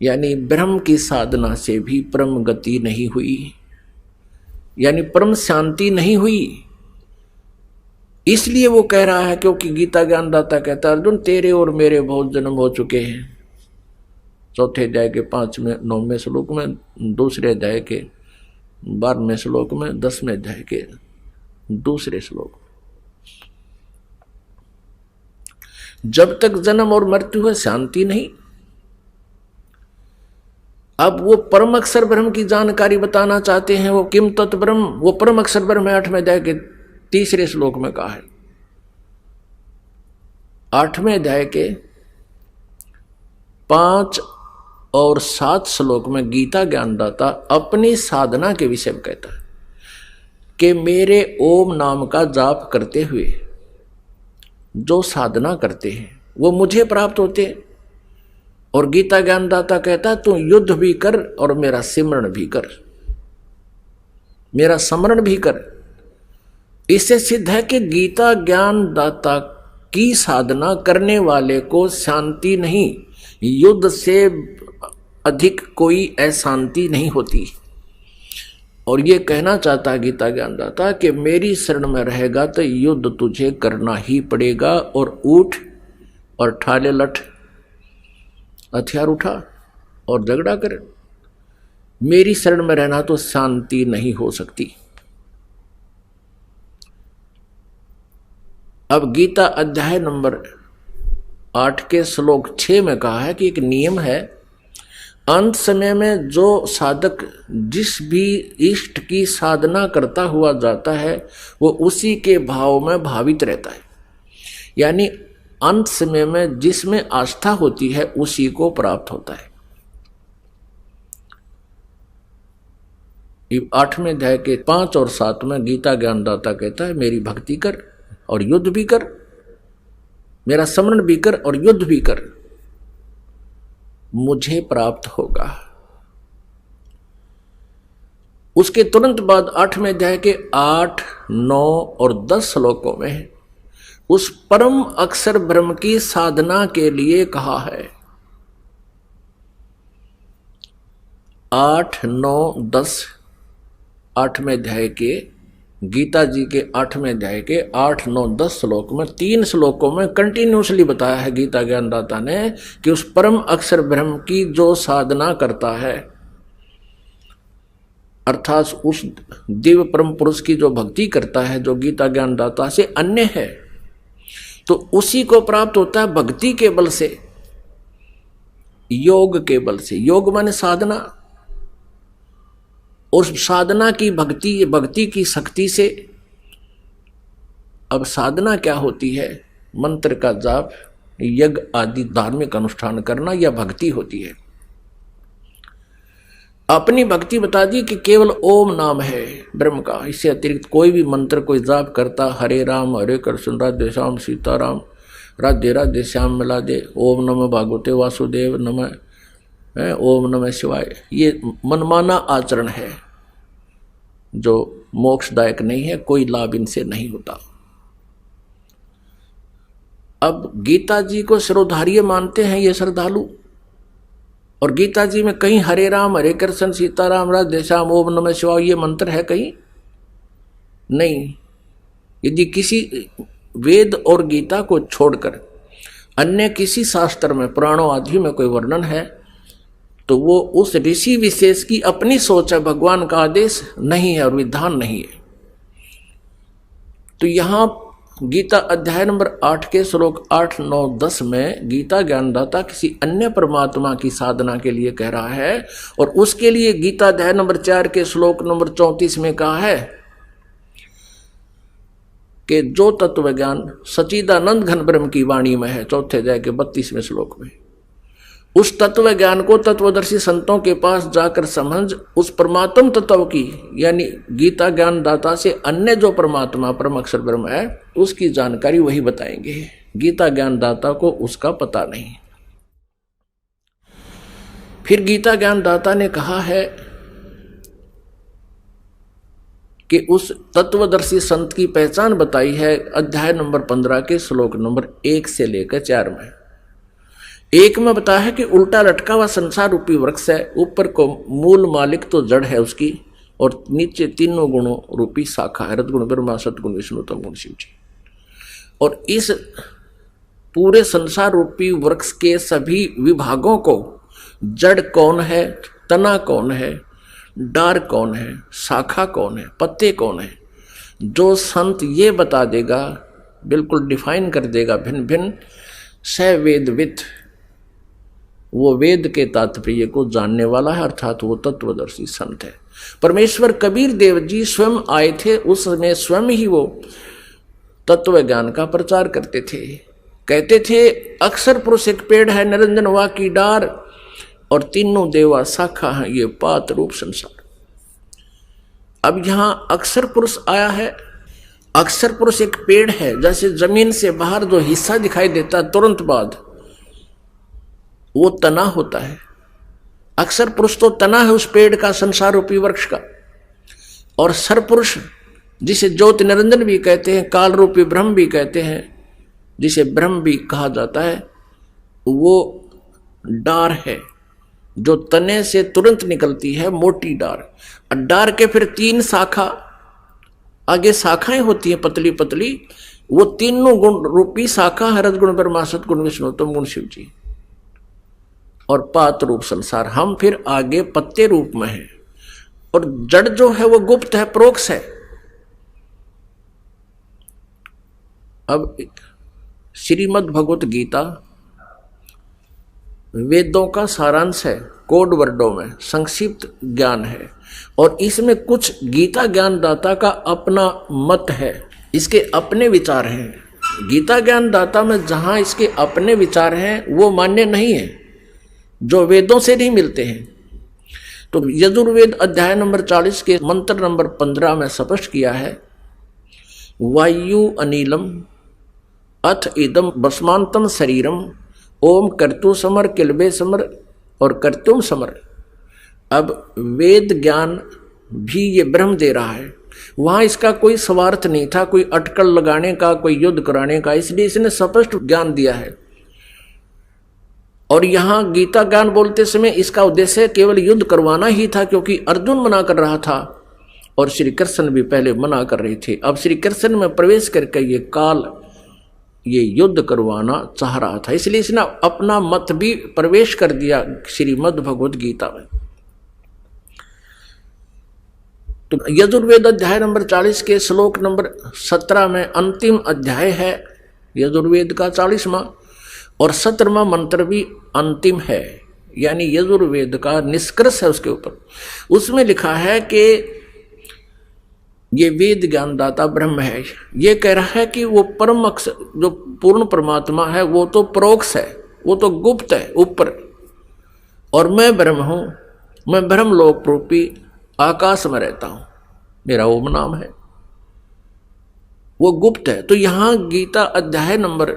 यानी ब्रह्म की साधना से भी परम गति नहीं हुई, यानी परम शांति नहीं हुई। इसलिए वो कह रहा है, क्योंकि गीता ज्ञानदाता कहता है अर्जुन तेरे और मेरे बहुत जन्म हो चुके हैं। 4थे अध्याय के 5वें 9वें श्लोक में, 2रे अध्याय के 12वें श्लोक में, 10वें अध्याय के 2रे श्लोक में। जब तक जन्म और मृत्यु है शांति नहीं। अब वो परम अक्षर ब्रह्म की जानकारी बताना चाहते हैं। वो किम तत् ब्रह्म, वो परम अक्षर ब्रह्म है। 8वें अध्याय के 3रे श्लोक में कहा है। 8वें अध्याय के 5 और 7 श्लोक में गीता ज्ञानदाता अपनी साधना के विषय में कहता है कि मेरे ओम नाम का जाप करते हुए जो साधना करते हैं वो मुझे प्राप्त होते हैं। और गीता ज्ञानदाता कहता तू युद्ध भी कर और मेरा सिमरण भी कर, मेरा स्मरण भी कर। इससे सिद्ध है कि गीता ज्ञानदाता की साधना करने वाले को शांति नहीं, युद्ध से अधिक कोई अशांति नहीं होती। और ये कहना चाहता है गीता ज्ञानदाता कि मेरी शरण में रहेगा तो युद्ध तुझे करना ही पड़ेगा, और उठ और ठाले लठ, हथियार उठा और झगड़ा कर। मेरी शरण में रहना तो शांति नहीं हो सकती। अब गीता अध्याय नंबर 8 के श्लोक 6 में कहा है कि एक नियम है, अंत समय में जो साधक जिस भी इष्ट की साधना करता हुआ जाता है वो उसी के भाव में भावित रहता है। यानी अंत समय में जिसमें आस्था होती है उसी को प्राप्त होता है। 8वें अध्याय के 5 और 7 में गीता ज्ञानदाता कहता है मेरी भक्ति कर और युद्ध भी कर, मेरा स्मरण भी कर और युद्ध भी कर, मुझे प्राप्त होगा। उसके तुरंत बाद 8वें अध्याय के 8, 9 और 10 श्लोकों में उस परम अक्षर ब्रह्म की साधना के लिए कहा है। 8, 9, 10 8वें अध्याय के गीता जी के 8वें अध्याय के 8, 9, 10 श्लोक में 3 श्लोकों में कंटिन्यूसली बताया है गीता ज्ञानदाता ने कि उस परम अक्षर ब्रह्म की जो साधना करता है, अर्थात उस दिव्य परम पुरुष की जो भक्ति करता है जो गीता ज्ञानदाता से अन्य है, तो उसी को प्राप्त होता है भक्ति के बल से, योग के बल से। योग माने साधना, और साधना की भक्ति की शक्ति से। अब साधना क्या होती है? मंत्र का जाप, यज्ञ आदि धार्मिक अनुष्ठान करना, यह भक्ति होती है। अपनी भक्ति बता दी कि केवल ओम नाम है ब्रह्म का, इससे अतिरिक्त कोई भी मंत्र कोई जाप करता, हरे राम हरे कृष्ण राधे श्याम सीताराम राधे राधे श्याम मिला दे, ओम नमः भागवते वासुदेव नमः, ओम नमः शिवाय, ये मनमाना आचरण है जो मोक्षदायक नहीं है, कोई लाभ इनसे नहीं होता। अब गीता जी को शिरोधार्य मानते हैं ये श्रद्धालु, और गीता जी में कहीं हरे राम हरे कृष्ण सीताराम राधे श्याम ओम नमः शिवाय ये मंत्र है? कहीं नहीं। यदि किसी वेद और गीता को छोड़कर अन्य किसी शास्त्र में, पुराणों आदि में कोई वर्णन है तो वो उस ऋषि विशेष की अपनी सोच है, भगवान का आदेश नहीं है और विधान नहीं है। तो यहां गीता अध्याय नंबर 8 के श्लोक 8, 9, 10 में गीता ज्ञानदाता किसी अन्य परमात्मा की साधना के लिए कह रहा है, और उसके लिए गीता अध्याय नंबर 4 के श्लोक नंबर 34 में कहा है कि जो तत्व ज्ञान सच्चिदानंद घन ब्रह्म की वाणी में है, 4 अध्याय के 32वें श्लोक में, उस तत्व ज्ञान को तत्वदर्शी संतों के पास जाकर समझ उस परमात्म तत्व की, यानी गीता ज्ञानदाता से अन्य जो परमात्मा परम अक्षर ब्रह्म है उसकी जानकारी वही बताएंगे। गीता ज्ञानदाता को उसका पता नहीं। फिर गीता ज्ञानदाता ने कहा है कि उस तत्वदर्शी संत की पहचान बताई है अध्याय नंबर 15 के श्लोक नंबर 1 से लेकर 4 में। 1 में बताया है कि उल्टा लटका हुआ संसार रूपी वृक्ष है, ऊपर को मूल मालिक तो जड़ है उसकी, और नीचे तीनों गुणों रूपी शाखा है, रजगुण ब्रह्मा सतगुण विष्णु तम गुण शिव जी। और इस पूरे संसार रूपी वृक्ष के सभी विभागों को, जड़ कौन है, तना कौन है, डार कौन है, शाखा कौन है, पत्ते कौन है, जो संत ये बता देगा, बिल्कुल डिफाइन कर देगा भिन्न भिन्न, स वेदविद, वो वेद के तात्पर्य को जानने वाला है, अर्थात वो तत्वदर्शी संत है। परमेश्वर कबीर देव जी स्वयं आए थे, उस समय स्वयं ही वो तत्व ज्ञान का प्रचार करते थे। कहते थे अक्षर पुरुष एक पेड़ है, निरंजन वा की डार, और तीनों देवा शाखा है, ये पात रूप संसार। अब यहां अक्षर पुरुष आया है। अक्षर पुरुष एक पेड़ है, जैसे जमीन से बाहर जो हिस्सा दिखाई देता है तुरंत बाद वो तना होता है। अक्षर पुरुष तो तना है उस पेड़ का, संसार रूपी वृक्ष का। और सर पुरुष जिसे ज्योति निरंजन भी कहते हैं, काल रूपी ब्रह्म भी कहते हैं, जिसे ब्रह्म भी कहा जाता है, वो डार है, जो तने से तुरंत निकलती है मोटी डार। डार के फिर 3 शाखा, आगे शाखाएं होती हैं पतली पतली, वो तीनों गुण रूपी शाखा है, रजगुण ब्रह्मा सतगुण विष्णु तम गुण शिव जी और पात रूप संसार। हम फिर आगे पत्ते रूप में हैं और जड़ जो है वो गुप्त है, प्रोक्ष है। अब श्रीमद् भगवत गीता वेदों का सारांश है, कोड वर्डों में संक्षिप्त ज्ञान है और इसमें कुछ गीता ज्ञान दाता का अपना मत है, इसके अपने विचार हैं। गीता ज्ञान दाता में जहां इसके अपने विचार हैं वो मान्य नहीं है, जो वेदों से नहीं मिलते हैं। तो यजुर्वेद अध्याय नंबर 40 के मंत्र नंबर 15 में स्पष्ट किया है, वायु अनिलम अथ इदम भस्मांतम शरीरम ओम कर्तु समर किलबे समर और कर्तुम समर। अब वेद ज्ञान भी ये ब्रह्म दे रहा है, वहां इसका कोई स्वार्थ नहीं था, कोई अटकल लगाने का, कोई युद्ध कराने का, इसलिए इसने स्पष्ट ज्ञान दिया है। और यहां गीता ज्ञान बोलते समय इसका उद्देश्य केवल युद्ध करवाना ही था, क्योंकि अर्जुन मना कर रहा था और श्री कृष्ण भी पहले मना कर रहे थे। अब श्री कृष्ण में प्रवेश करके ये काल ये युद्ध करवाना चाह रहा था, इसलिए इसने अपना मत भी प्रवेश कर दिया श्रीमद् भगवत गीता में। तो यजुर्वेद अध्याय नंबर 40 के श्लोक नंबर 17 में अंतिम अध्याय है यजुर्वेद का 40वां, और 17वां मंत्र भी अंतिम है, यानी यजुर्वेद का निष्कर्ष है उसके ऊपर। उसमें लिखा है कि ये वेद ज्ञानदाता ब्रह्म है, ये कह रहा है कि वो परम अक्षर जो पूर्ण परमात्मा है वो तो परोक्ष है, वो तो गुप्त है ऊपर, और मैं ब्रह्म हूं, मैं ब्रह्म लोक रूपी आकाश में रहता हूं, मेरा ओम नाम है, वो गुप्त है। तो यहां गीता अध्याय नंबर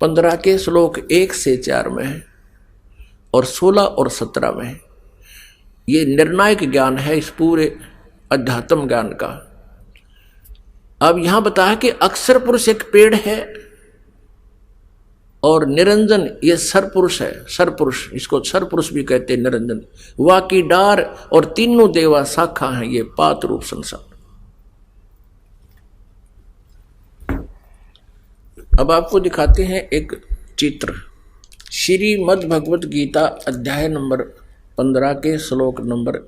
15 के श्लोक 1 से 4 में है और 16 और 17 में है। ये निर्णायक ज्ञान है इस पूरे अध्यात्म ज्ञान का। अब यहां बताया कि अक्षर पुरुष एक पेड़ है और निरंजन ये सरपुरुष है, सरपुरुष, इसको सरपुरुष भी कहते हैं निरंजन, वा की डार और तीनों देवा शाखा हैं, ये पात रूप संसार। अब आपको दिखाते हैं एक चित्र, श्रीमद् भगवत गीता अध्याय नंबर 15 के श्लोक नंबर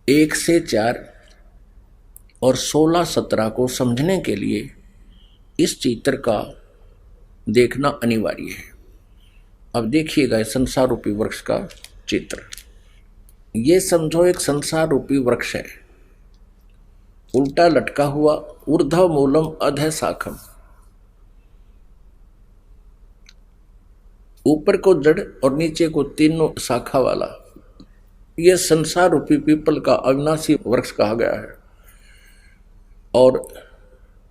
1 से 4 और 16-17 को समझने के लिए इस चित्र का देखना अनिवार्य है। अब देखिएगा संसार रूपी वृक्ष का चित्र। ये समझो एक संसार रूपी वृक्ष है, उल्टा लटका हुआ, ऊर्ध्व मूलम अधः शाखम, ऊपर को जड़ और नीचे को तीनों शाखा वाला, यह संसार रूपी पीपल का अविनाशी वृक्ष कहा गया है। और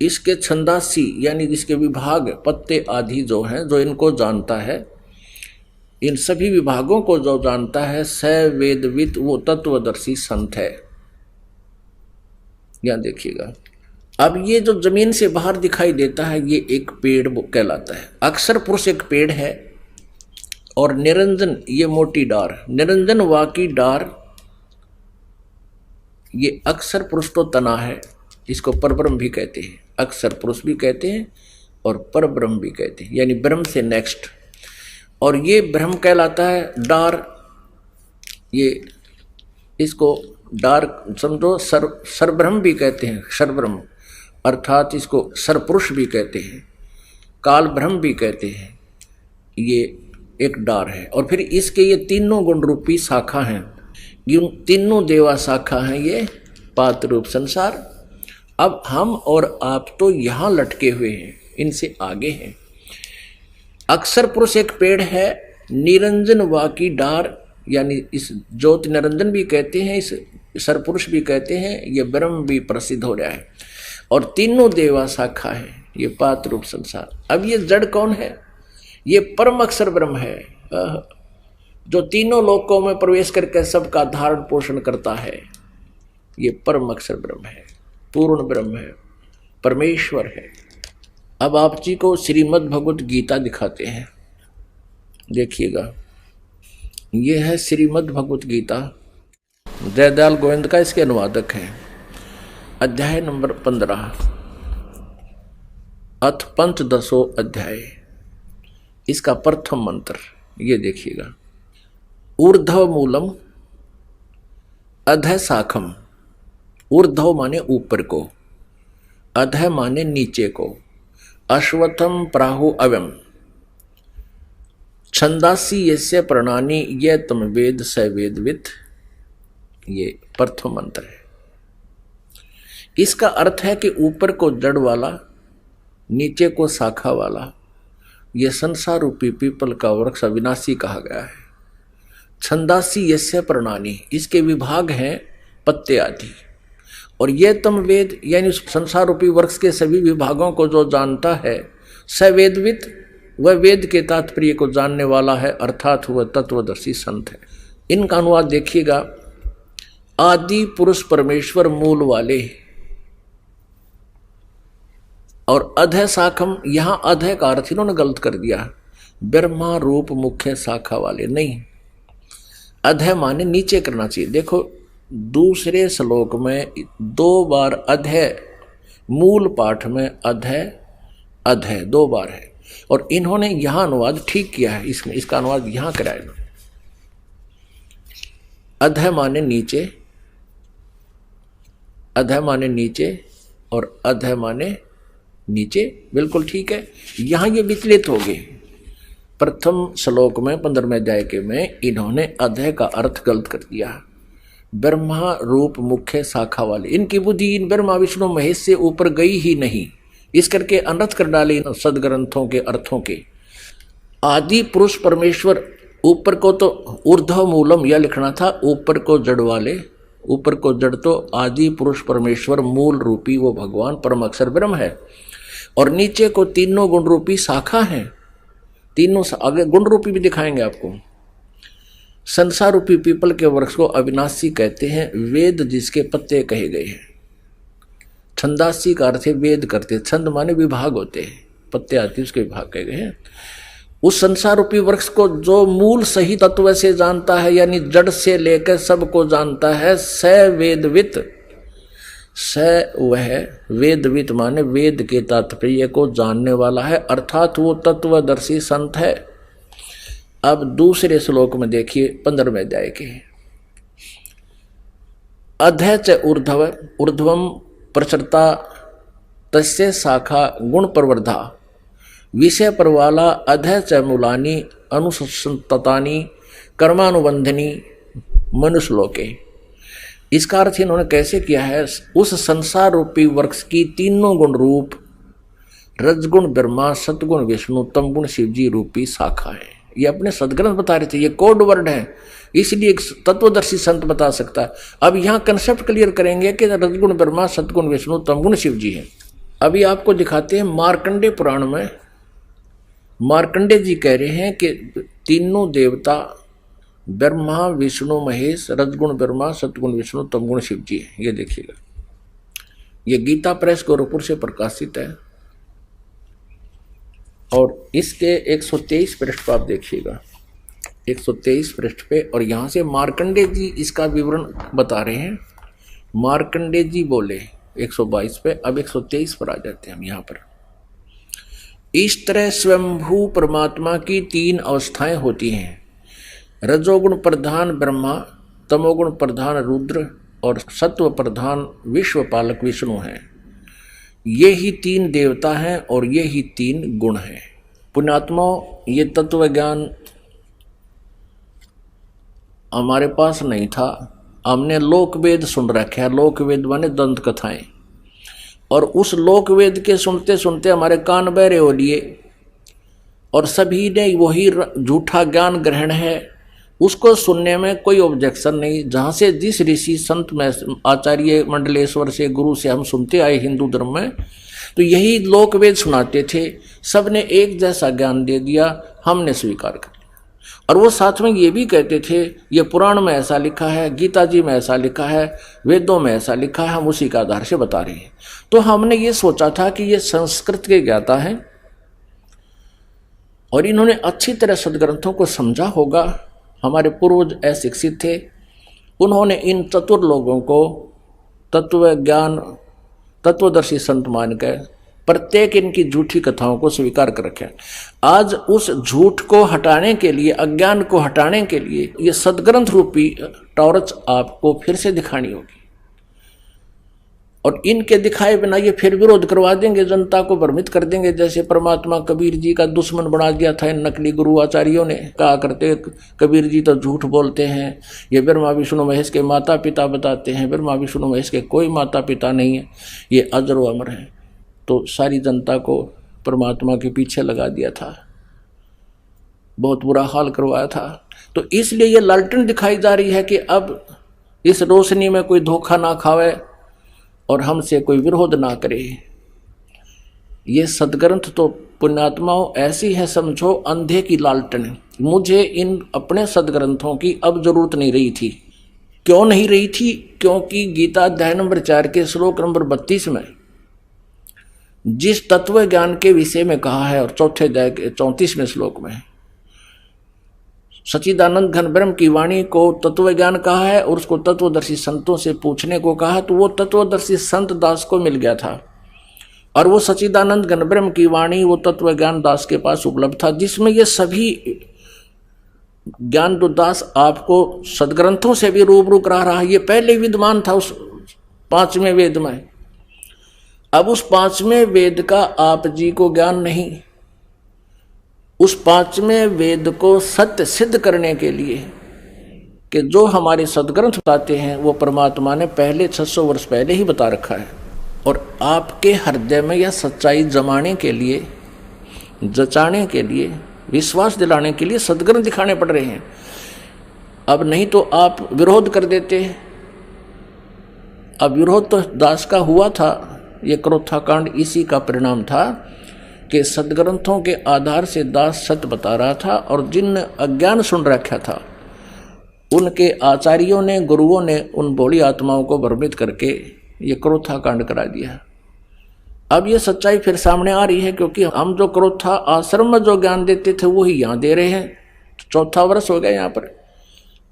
इसके छंदासी यानी इसके विभाग पत्ते आदि जो हैं, जो इनको जानता है, इन सभी विभागों को जो जानता है, स वेदविद वो तत्वदर्शी संत है। यहां देखिएगा, अब ये जो जमीन से बाहर दिखाई देता है ये एक पेड़ कहलाता है। अक्षर पुरुष एक पेड़ है और निरंजन ये मोटी डार, निरंजन वाकी डार, ये अक्षर पुरुष तो तना है, इसको परब्रह्म भी कहते हैं, अक्षर पुरुष भी कहते हैं और परब्रह्म भी कहते हैं, यानी ब्रह्म से नेक्स्ट। और ये ब्रह्म कहलाता है डार, ये इसको डार समझो, सरब्रह्म भी कहते हैं, सरब्रह्म अर्थात इसको सरपुरुष भी कहते हैं, काल ब्रह्म भी कहते हैं, ये एक डार है। और फिर इसके ये तीनों गुण रूपी शाखा हैं, ये तीनों देवा शाखा हैं, ये पात रूप संसार। अब हम और आप तो यहां लटके हुए हैं, इनसे आगे हैं। अक्षर पुरुष एक पेड़ है, निरंजन वाकी डार, यानी इस ज्योति निरंजन भी कहते हैं, इस सरपुरुष भी कहते हैं, ये ब्रह्म भी प्रसिद्ध हो रहा है। और तीनों देवा शाखा है, ये पात रूप संसार। अब ये जड़ कौन है? ये परम अक्षर ब्रह्म है, जो तीनों लोकों में प्रवेश करके सबका धारण पोषण करता है। ये परम अक्षर ब्रह्म है, पूर्ण ब्रह्म है, परमेश्वर है। अब आप जी को श्रीमद् भगवत गीता दिखाते हैं, देखिएगा ये है श्रीमद् भगवत गीता, जयदयाल गोविंद का इसके अनुवादक है। अध्याय नंबर 15, अथ पंचदशो अध्याय। इसका प्रथम मंत्र ये देखिएगा। ऊर्ध्व मूलम अधः शाखम। ऊर्ध्व माने ऊपर को, अधः माने नीचे को, अश्वत्थम प्राहु अव्यम, छंदासी यस्य प्रणानी ये तम वेद स वेदवित्। ये प्रथम मंत्र है। इसका अर्थ है कि ऊपर को जड़ वाला, नीचे को शाखा वाला यह संसार रूपी पीपल का वृक्ष अविनाशी कहा गया है। छंदासी यस्य प्रणानी, इसके विभाग हैं पत्ते आदि। और ये तम वेद यानी संसार रूपी वृक्ष के सभी विभागों को जो जानता है, स वेदवित्, वह वेद के तात्पर्य को जानने वाला है, अर्थात वह तत्वदर्शी संत है। इनका अनुवाद देखिएगा। आदि पुरुष परमेश्वर मूल वाले, और अधः शाखम, यहां अधः का अर्थ इन्होंने गलत कर दिया, ब्रह्मा रूप मुख्य शाखा वाले नहीं, अधः माने नीचे करना चाहिए। देखो दूसरे श्लोक में 2 बार अधः, मूल पाठ में अधः अधः 2 बार है, और इन्होंने यहां अनुवाद ठीक किया है। इसमें इसका अनुवाद यहां कराया। अधः माने नीचे, अधः माने नीचे और अधः माने नीचे, बिल्कुल ठीक है। यहां ये विचलित हो गए। प्रथम श्लोक में 15वें अध्याय के में इन्होंने अधः का अर्थ गलत कर दिया। ब्रह्मा रूप मुख्य शाखा वाले, इनकी बुद्धि इन ब्रह्मा विष्णु महेश से ऊपर गई ही नहीं, इस करके अनर्थ कर डाले सदग्रंथों के अर्थों के। आदि पुरुष परमेश्वर, ऊपर को तो ऊर्ध्व मूलम यह लिखना था, ऊपर को जड़ वाले, ऊपर को जड़ तो आदि पुरुष परमेश्वर मूल रूपी वो भगवान परम अक्षर ब्रह्म है, और नीचे को तीनों गुण रूपी शाखा है। तीनों आगे गुण रूपी भी दिखाएंगे आपको। संसार रूपी पीपल के वृक्ष को अविनाशी कहते हैं, वेद जिसके पत्ते कहे गए हैं। छंदासी का अर्थ है वेद करते, छंद माने विभाग होते हैं, पत्ते आते उसके विभाग कहे गए हैं। उस संसार रूपी वृक्ष को जो मूल सही तत्व से जानता है, यानी जड़ से लेकर सबको जानता है, स वेदवित्। स वह वेदवित् माने वेद के तात्पर्य को जानने वाला है, अर्थात वो तत्वदर्शी संत है। अब दूसरे श्लोक में देखिए 15वें अध्याय के। अधः च ऊर्ध्व, ऊर्ध्वम प्रचरता तस्य शाखा गुण प्रवर्धा, विषय परवाला अधः च मूलानि अनुसंततानि कर्मानुबंधनी मनुश्लोके। इसका अर्थ इन्होंने कैसे किया है? उस संसार रूपी वृक्ष की तीनों गुण रूप रजगुण ब्रह्मा, सतगुण विष्णु, तमगुण शिवजी रूपी शाखा है। ये अपने सदग्रंथ बता रहे थे, ये कोड वर्ड है, इसलिए एक तत्वदर्शी संत बता सकता है। अब यहाँ कंसेप्ट क्लियर करेंगे कि रजगुण ब्रह्मा, सतगुण विष्णु, तमगुण शिवजी है। अभी आपको दिखाते हैं मार्कंडे पुराण में मार्कंडे जी कह रहे हैं कि तीनों देवता ब्रह्मा विष्णु महेश, रजगुण ब्रह्मा, सतगुण विष्णु, तमगुण शिवजी है। ये देखिएगा, ये गीता प्रेस गोरखपुर से प्रकाशित है, और इसके 123 पृष्ठ पर आप देखिएगा, 123 पृष्ठ पे। और यहाँ से मार्कंडे जी इसका विवरण बता रहे हैं। मार्कंडे जी बोले 122 पे, अब 123 पर आ जाते हैं हम यहाँ पर। इस तरह स्वयंभू परमात्मा की 3 अवस्थाएं होती हैं, रजोगुण प्रधान ब्रह्मा, तमोगुण प्रधान रुद्र और सत्व प्रधान विश्वपालक विष्णु हैं। ये ही 3 देवता हैं और ये ही 3 गुण हैं। पुण्यात्मा, ये तत्व ज्ञान हमारे पास नहीं था, हमने लोकवेद सुन रखे है। लोकवेद माने दंत कथाएं, और उस लोकवेद के सुनते सुनते हमारे कान बहरे हो लिए, और सभी ने वही झूठा ज्ञान ग्रहण है। उसको सुनने में कोई ऑब्जेक्शन नहीं। जहाँ से जिस ऋषि संत में आचार्य मंडलेश्वर से, गुरु से हम सुनते आए हिंदू धर्म में, तो यही लोकवेद सुनाते थे। सबने एक जैसा ज्ञान दे दिया, हमने स्वीकार कर लिया। और वो साथ में ये भी कहते थे ये पुराण में ऐसा लिखा है, गीता जी में ऐसा लिखा है, वेदों में ऐसा लिखा है, हम उसी के आधार से बता रहे हैं। तो हमने ये सोचा था कि ये संस्कृत के ज्ञाता हैं और इन्होंने अच्छी तरह सदग्रंथों को समझा होगा, हमारे पूर्वज अशिक्षित थे, उन्होंने इन चतुर लोगों को तत्व ज्ञान तत्वदर्शी संत मानकर प्रत्येक इनकी झूठी कथाओं को स्वीकार कर रखे। आज उस झूठ को हटाने के लिए, अज्ञान को हटाने के लिए ये सदग्रंथ रूपी टॉर्च आपको फिर से दिखानी होगी। और इनके दिखाए बिना ये फिर विरोध करवा देंगे, जनता को भ्रमित कर देंगे। जैसे परमात्मा कबीर जी का दुश्मन बना दिया था इन नकली गुरु आचार्यों ने। कहा करते कबीर जी तो झूठ बोलते हैं, ये ब्रह्मा विष्णु महेश के माता पिता बताते हैं। ब्रह्मा विष्णु महेश के कोई माता पिता नहीं है, ये अजर व अमर है। तो सारी जनता को परमात्मा के पीछे लगा दिया था, बहुत बुरा हाल करवाया था। तो इसलिए ये लालटेन दिखाई जा रही है कि अब इस रोशनी में कोई धोखा ना खावे और हमसे कोई विरोध ना करे। ये सदग्रंथ तो पुण्यात्माओं ऐसी है, समझो अंधे की लालटेन। मुझे इन अपने सदग्रंथों की अब जरूरत नहीं रही थी। क्यों नहीं रही थी? क्योंकि गीता अध्याय नंबर 4 के श्लोक नंबर 32 में जिस तत्व ज्ञान के विषय में कहा है, और चौथे अध्याय के 34वें श्लोक में सच्चिदानंद घन ब्रह्म की वाणी को तत्व ज्ञान कहा है और उसको तत्वदर्शी संतों से पूछने को कहा, तो वो तत्वदर्शी संत दास को मिल गया था। और वो सच्चिदानंद घन ब्रह्म की वाणी वो तत्व ज्ञान दास के पास उपलब्ध था, जिसमें ये सभी ज्ञान तो दास आपको सदग्रंथों से भी रूबरू करा रहा है। ये पहले विद्यमान था उस 5वें वेद में। अब उस 5वें वेद का आप जी को ज्ञान नहीं, उस 5वें वेद को सत्य सिद्ध करने के लिए कि जो हमारे सदग्रंथ बताते हैं वो परमात्मा ने पहले 600 वर्ष पहले ही बता रखा है। और आपके हृदय में यह सच्चाई जमाने के लिए, जचाने के लिए, विश्वास दिलाने के लिए सदग्रंथ दिखाने पड़ रहे हैं। अब नहीं तो आप विरोध कर देते। अब विरोध तो दास का हुआ था। ये क्रोथा कांड इसी का परिणाम था कि सदग्रंथों के आधार से दास सत्य बता रहा था और जिन अज्ञान सुन रखा था उनके आचार्यों ने, गुरुओं ने उन भोली आत्माओं को भ्रमित करके ये क्रोथा कांड करा दिया। अब ये सच्चाई फिर सामने आ रही है, क्योंकि हम जो क्रोथा आश्रम में जो ज्ञान देते थे वो ही यहाँ दे रहे हैं। 4था वर्ष हो गया यहाँ पर।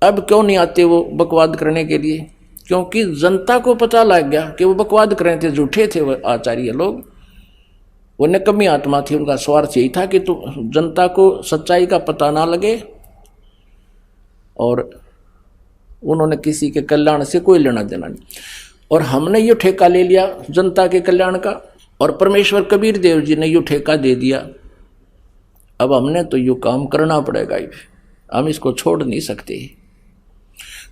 अब क्यों नहीं आते वो बकवाद करने के लिए? क्योंकि जनता को पता लग गया कि वो बकवाद कर रहे थे, झूठे थे वो आचार्य लोग। वो निकम्मी आत्मा थी, उनका स्वार्थ यही था कि तो जनता को सच्चाई का पता ना लगे और उन्होंने किसी के कल्याण से कोई लेना देना नहीं। और हमने ये ठेका ले लिया जनता के कल्याण का, और परमेश्वर कबीर देव जी ने ये ठेका दे दिया। अब हमने तो ये काम करना पड़ेगा, हम इसको छोड़ नहीं सकते।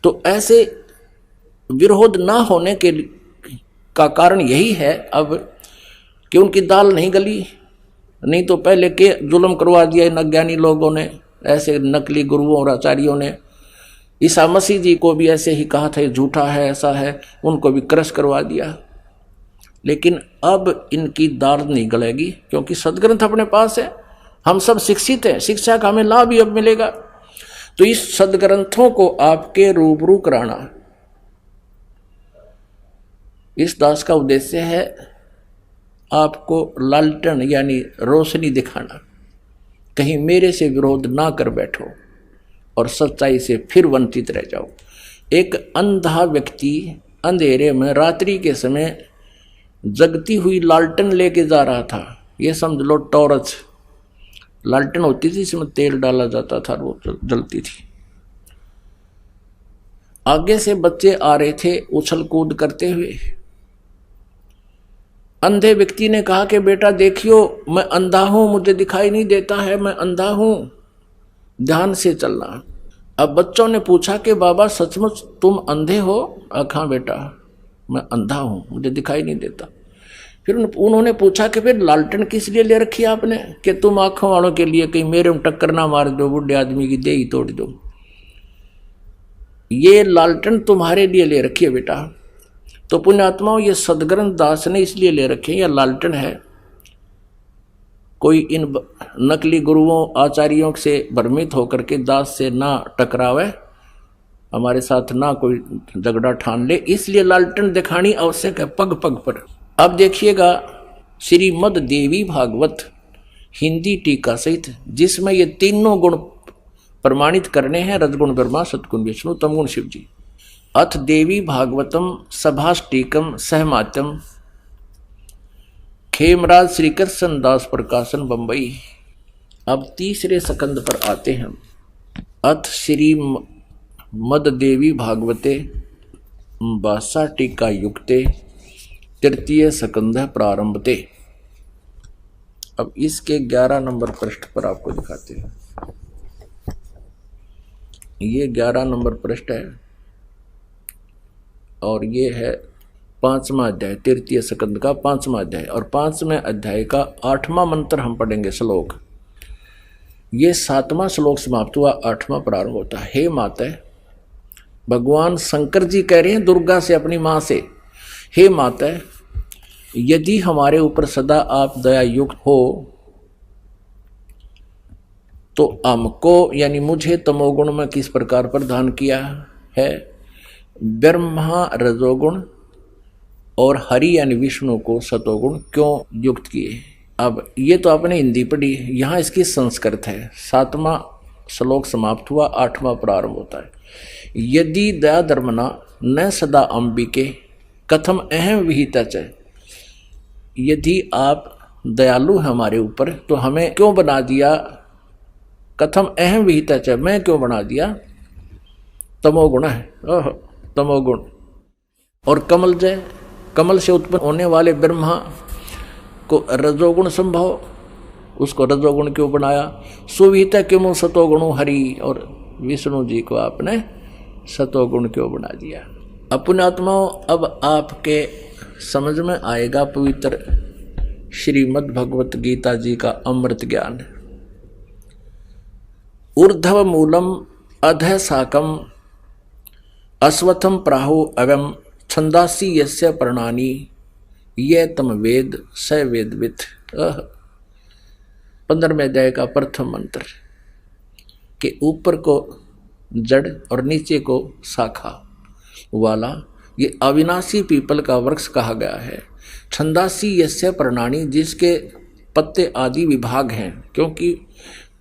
तो ऐसे विरोध ना होने के का कारण यही है अब कि उनकी दाल नहीं गली। नहीं तो पहले के जुल्म करवा दिया इन अज्ञानी लोगों ने, ऐसे नकली गुरुओं और आचार्यों ने। ईसा मसीह जी को भी ऐसे ही कहा था झूठा है, ऐसा है, उनको भी क्रश करवा दिया। लेकिन अब इनकी दाल नहीं गलेगी, क्योंकि सदग्रंथ अपने पास है, हम सब शिक्षित हैं, शिक्षा का हमें लाभ भी अब मिलेगा। तो इस सदग्रंथों को आपके रूबरू कराना इस दास का उद्देश्य है। आपको लालटेन यानी रोशनी दिखाना, कहीं मेरे से विरोध ना कर बैठो और सच्चाई से फिर वंचित रह जाओ। एक अंधा व्यक्ति अंधेरे में रात्रि के समय जगती हुई लालटेन लेके जा रहा था। ये समझ लो टॉर्च लालटेन होती थी, इसमें तेल डाला जाता था, वो जलती थी। आगे से बच्चे आ रहे थे उछल कूद करते हुए। अंधे व्यक्ति ने कहा कि बेटा देखियो, मैं अंधा हूं, मुझे दिखाई नहीं देता है, मैं अंधा हूं, ध्यान से चलना। अब बच्चों ने पूछा कि बाबा सचमुच तुम अंधे हो? हाँ बेटा मैं अंधा हूं, मुझे दिखाई नहीं देता। फिर उन्होंने पूछा कि फिर लालटेन किस लिए ले रखी आपने? कि तुम आंखों वालों के लिए, कहीं मेरे में टक्कर ना मार दो, बुढ़े आदमी की देही तोड़ दो। ये लालटेन तुम्हारे लिए ले रखी है बेटा। तो पुण्यात्माओं, ये सदग्रंथ दास ने इसलिए ले रखे, या लालटेन है, कोई इन नकली गुरुओं आचार्यों से भ्रमित होकर के दास से ना टकरावे, हमारे साथ ना कोई झगड़ा ठान ले, इसलिए लालटेन दिखानी आवश्यक है पग पग पर। अब देखिएगा श्रीमद् देवी भागवत हिंदी टीका सहित, जिसमें ये तीनों गुण प्रमाणित करने हैं रजगुण ब्रह्मा, सतगुण विष्णु, तमगुण शिव जी। अथ देवी भागवतम सभाष्टीकम सहमात्यम, खेमराज श्री कृष्ण दास प्रकाशन बंबई। अब तीसरे स्कंद पर आते हैं। अथ श्री मद देवी भागवते भाषा टीका युक्ते तृतीय स्कंद प्रारंभते। अब इसके 11 नंबर पृष्ठ पर आपको दिखाते हैं। ये 11 नंबर पृष्ठ है और ये है 5वां अध्याय, तृतीय स्कंद का 5वां अध्याय, और 5वें अध्याय का 8वां मंत्र हम पढ़ेंगे श्लोक। ये 7वां श्लोक समाप्त हुआ, 8वां प्रारंभ होता है। हे माता, भगवान शंकर जी कह रहे हैं दुर्गा से, अपनी मां से, हे माता, यदि हमारे ऊपर सदा आप दया युक्त हो तो हमको यानी मुझे तमोगुण में किस प्रकार प्रदान किया है, ब्रह्मा रजोगुण और हरि यानी विष्णु को सतोगुण क्यों युक्त किए। अब ये तो आपने हिंदी पढ़ी, यहाँ इसकी संस्कृत है। 7वां श्लोक समाप्त हुआ, 8वां प्रारंभ होता है। यदि दया धर्मना न सदा अंबिके कथम अहम विहिता च, यदि आप दयालु हैं हमारे ऊपर तो हमें क्यों बना दिया, कथम अहम विहिता च, मैं क्यों बना दिया, तमोगुण है, तमोगुण। और कमल जय, कमल से उत्पन्न होने वाले ब्रह्मा को रजोगुण संभव, उसको रजोगुण क्यों बनाया, सुविहिता क्यों सतोगुण हरि, और विष्णु जी को आपने सतोगुण क्यों बना दिया। अपने आत्माओं, अब आपके समझ में आएगा पवित्र श्रीमद् भगवत गीता जी का अमृत ज्ञान। ऊर्ध्व मूलम अधः शाकम अश्वत्थम प्राहु अवम छंदासी यस्य प्रणानी ये तम वेद स वेदवित। 15वें अध्याय का प्रथम मंत्र के ऊपर को जड़ और नीचे को शाखा वाला ये अविनाशी पीपल का वृक्ष कहा गया है। छंदासी यस्य प्रणानी, जिसके पत्ते आदि विभाग हैं, क्योंकि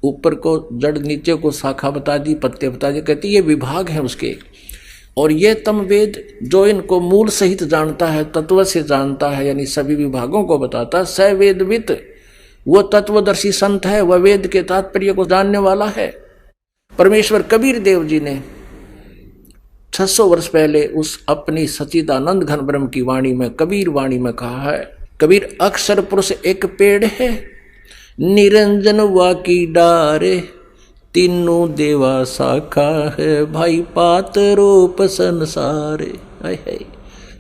ऊपर को जड़ नीचे को शाखा बता दी, पत्ते बता दी, कहती ये विभाग हैं उसके। और ये तम वेद, जो इनको मूल सहित जानता है, तत्व से जानता है, यानी सभी विभागों को बताता है, स वेदवित, वो तत्वदर्शी संत है, वह वेद के तात्पर्य को जानने वाला है। परमेश्वर कबीर देव जी ने 600 वर्ष पहले उस अपनी सच्चिदानंद घन ब्रह्म की वाणी में, कबीर वाणी में कहा है, कबीर अक्षर पुरुष एक पेड़ है, निरंजन वा की डारे, तीनों देवा शाखा है, भाई पात रूप संसारे।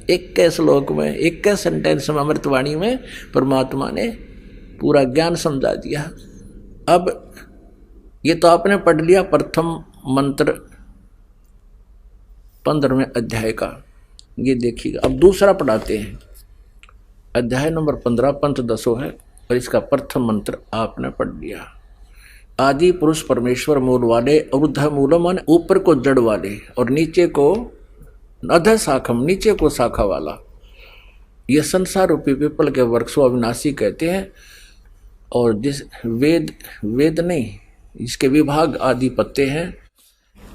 एक के श्लोक में, एक के सेंटेंस में, अमृतवाणी में परमात्मा ने पूरा ज्ञान समझा दिया। अब ये तो आपने पढ़ लिया प्रथम मंत्र 15वें अध्याय का, ये देखिएगा। अब दूसरा पढ़ाते हैं, अध्याय नंबर 15 पंचदशो है, और इसका प्रथम मंत्र आपने पढ़ लिया। आदि पुरुष परमेश्वर मूल वाले, ऊर्ध्व मूलम माने ऊपर को जड़ वाले, और नीचे को अधः शाखम, नीचे को शाखा वाला। ये संसार रूपी पीपल के वृक्ष को अविनाशी कहते हैं। और जिस वेद नहीं, इसके विभाग आदि पत्ते हैं।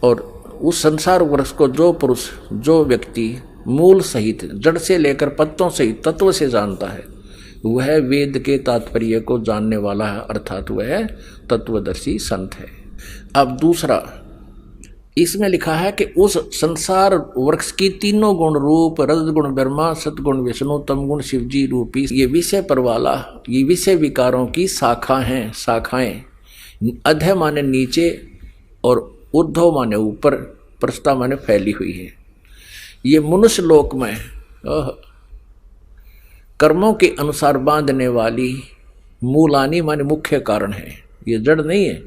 और उस संसार वृक्ष को जो पुरुष, जो व्यक्ति मूल सहित, जड़ से लेकर पत्तों सहित तत्व से जानता है, वह वेद के तात्पर्य को जानने वाला है, अर्थात वह तत्वदर्शी संत है। अब दूसरा इसमें लिखा है कि उस संसार वृक्ष की तीनों गुण रूप, रजगुण ब्रह्मा, सतगुण विष्णु, तमगुण शिव जी रूपी ये विषय पर वाला, ये विषय विकारों की शाखा हैं, शाखाएं। अधः माने नीचे और ऊर्ध्व माने ऊपर, प्रस्था माने फैली हुई है। ये मनुष्य लोक में कर्मों के अनुसार बांधने वाली मूलानी माने मुख्य कारण है, ये जड़ नहीं है।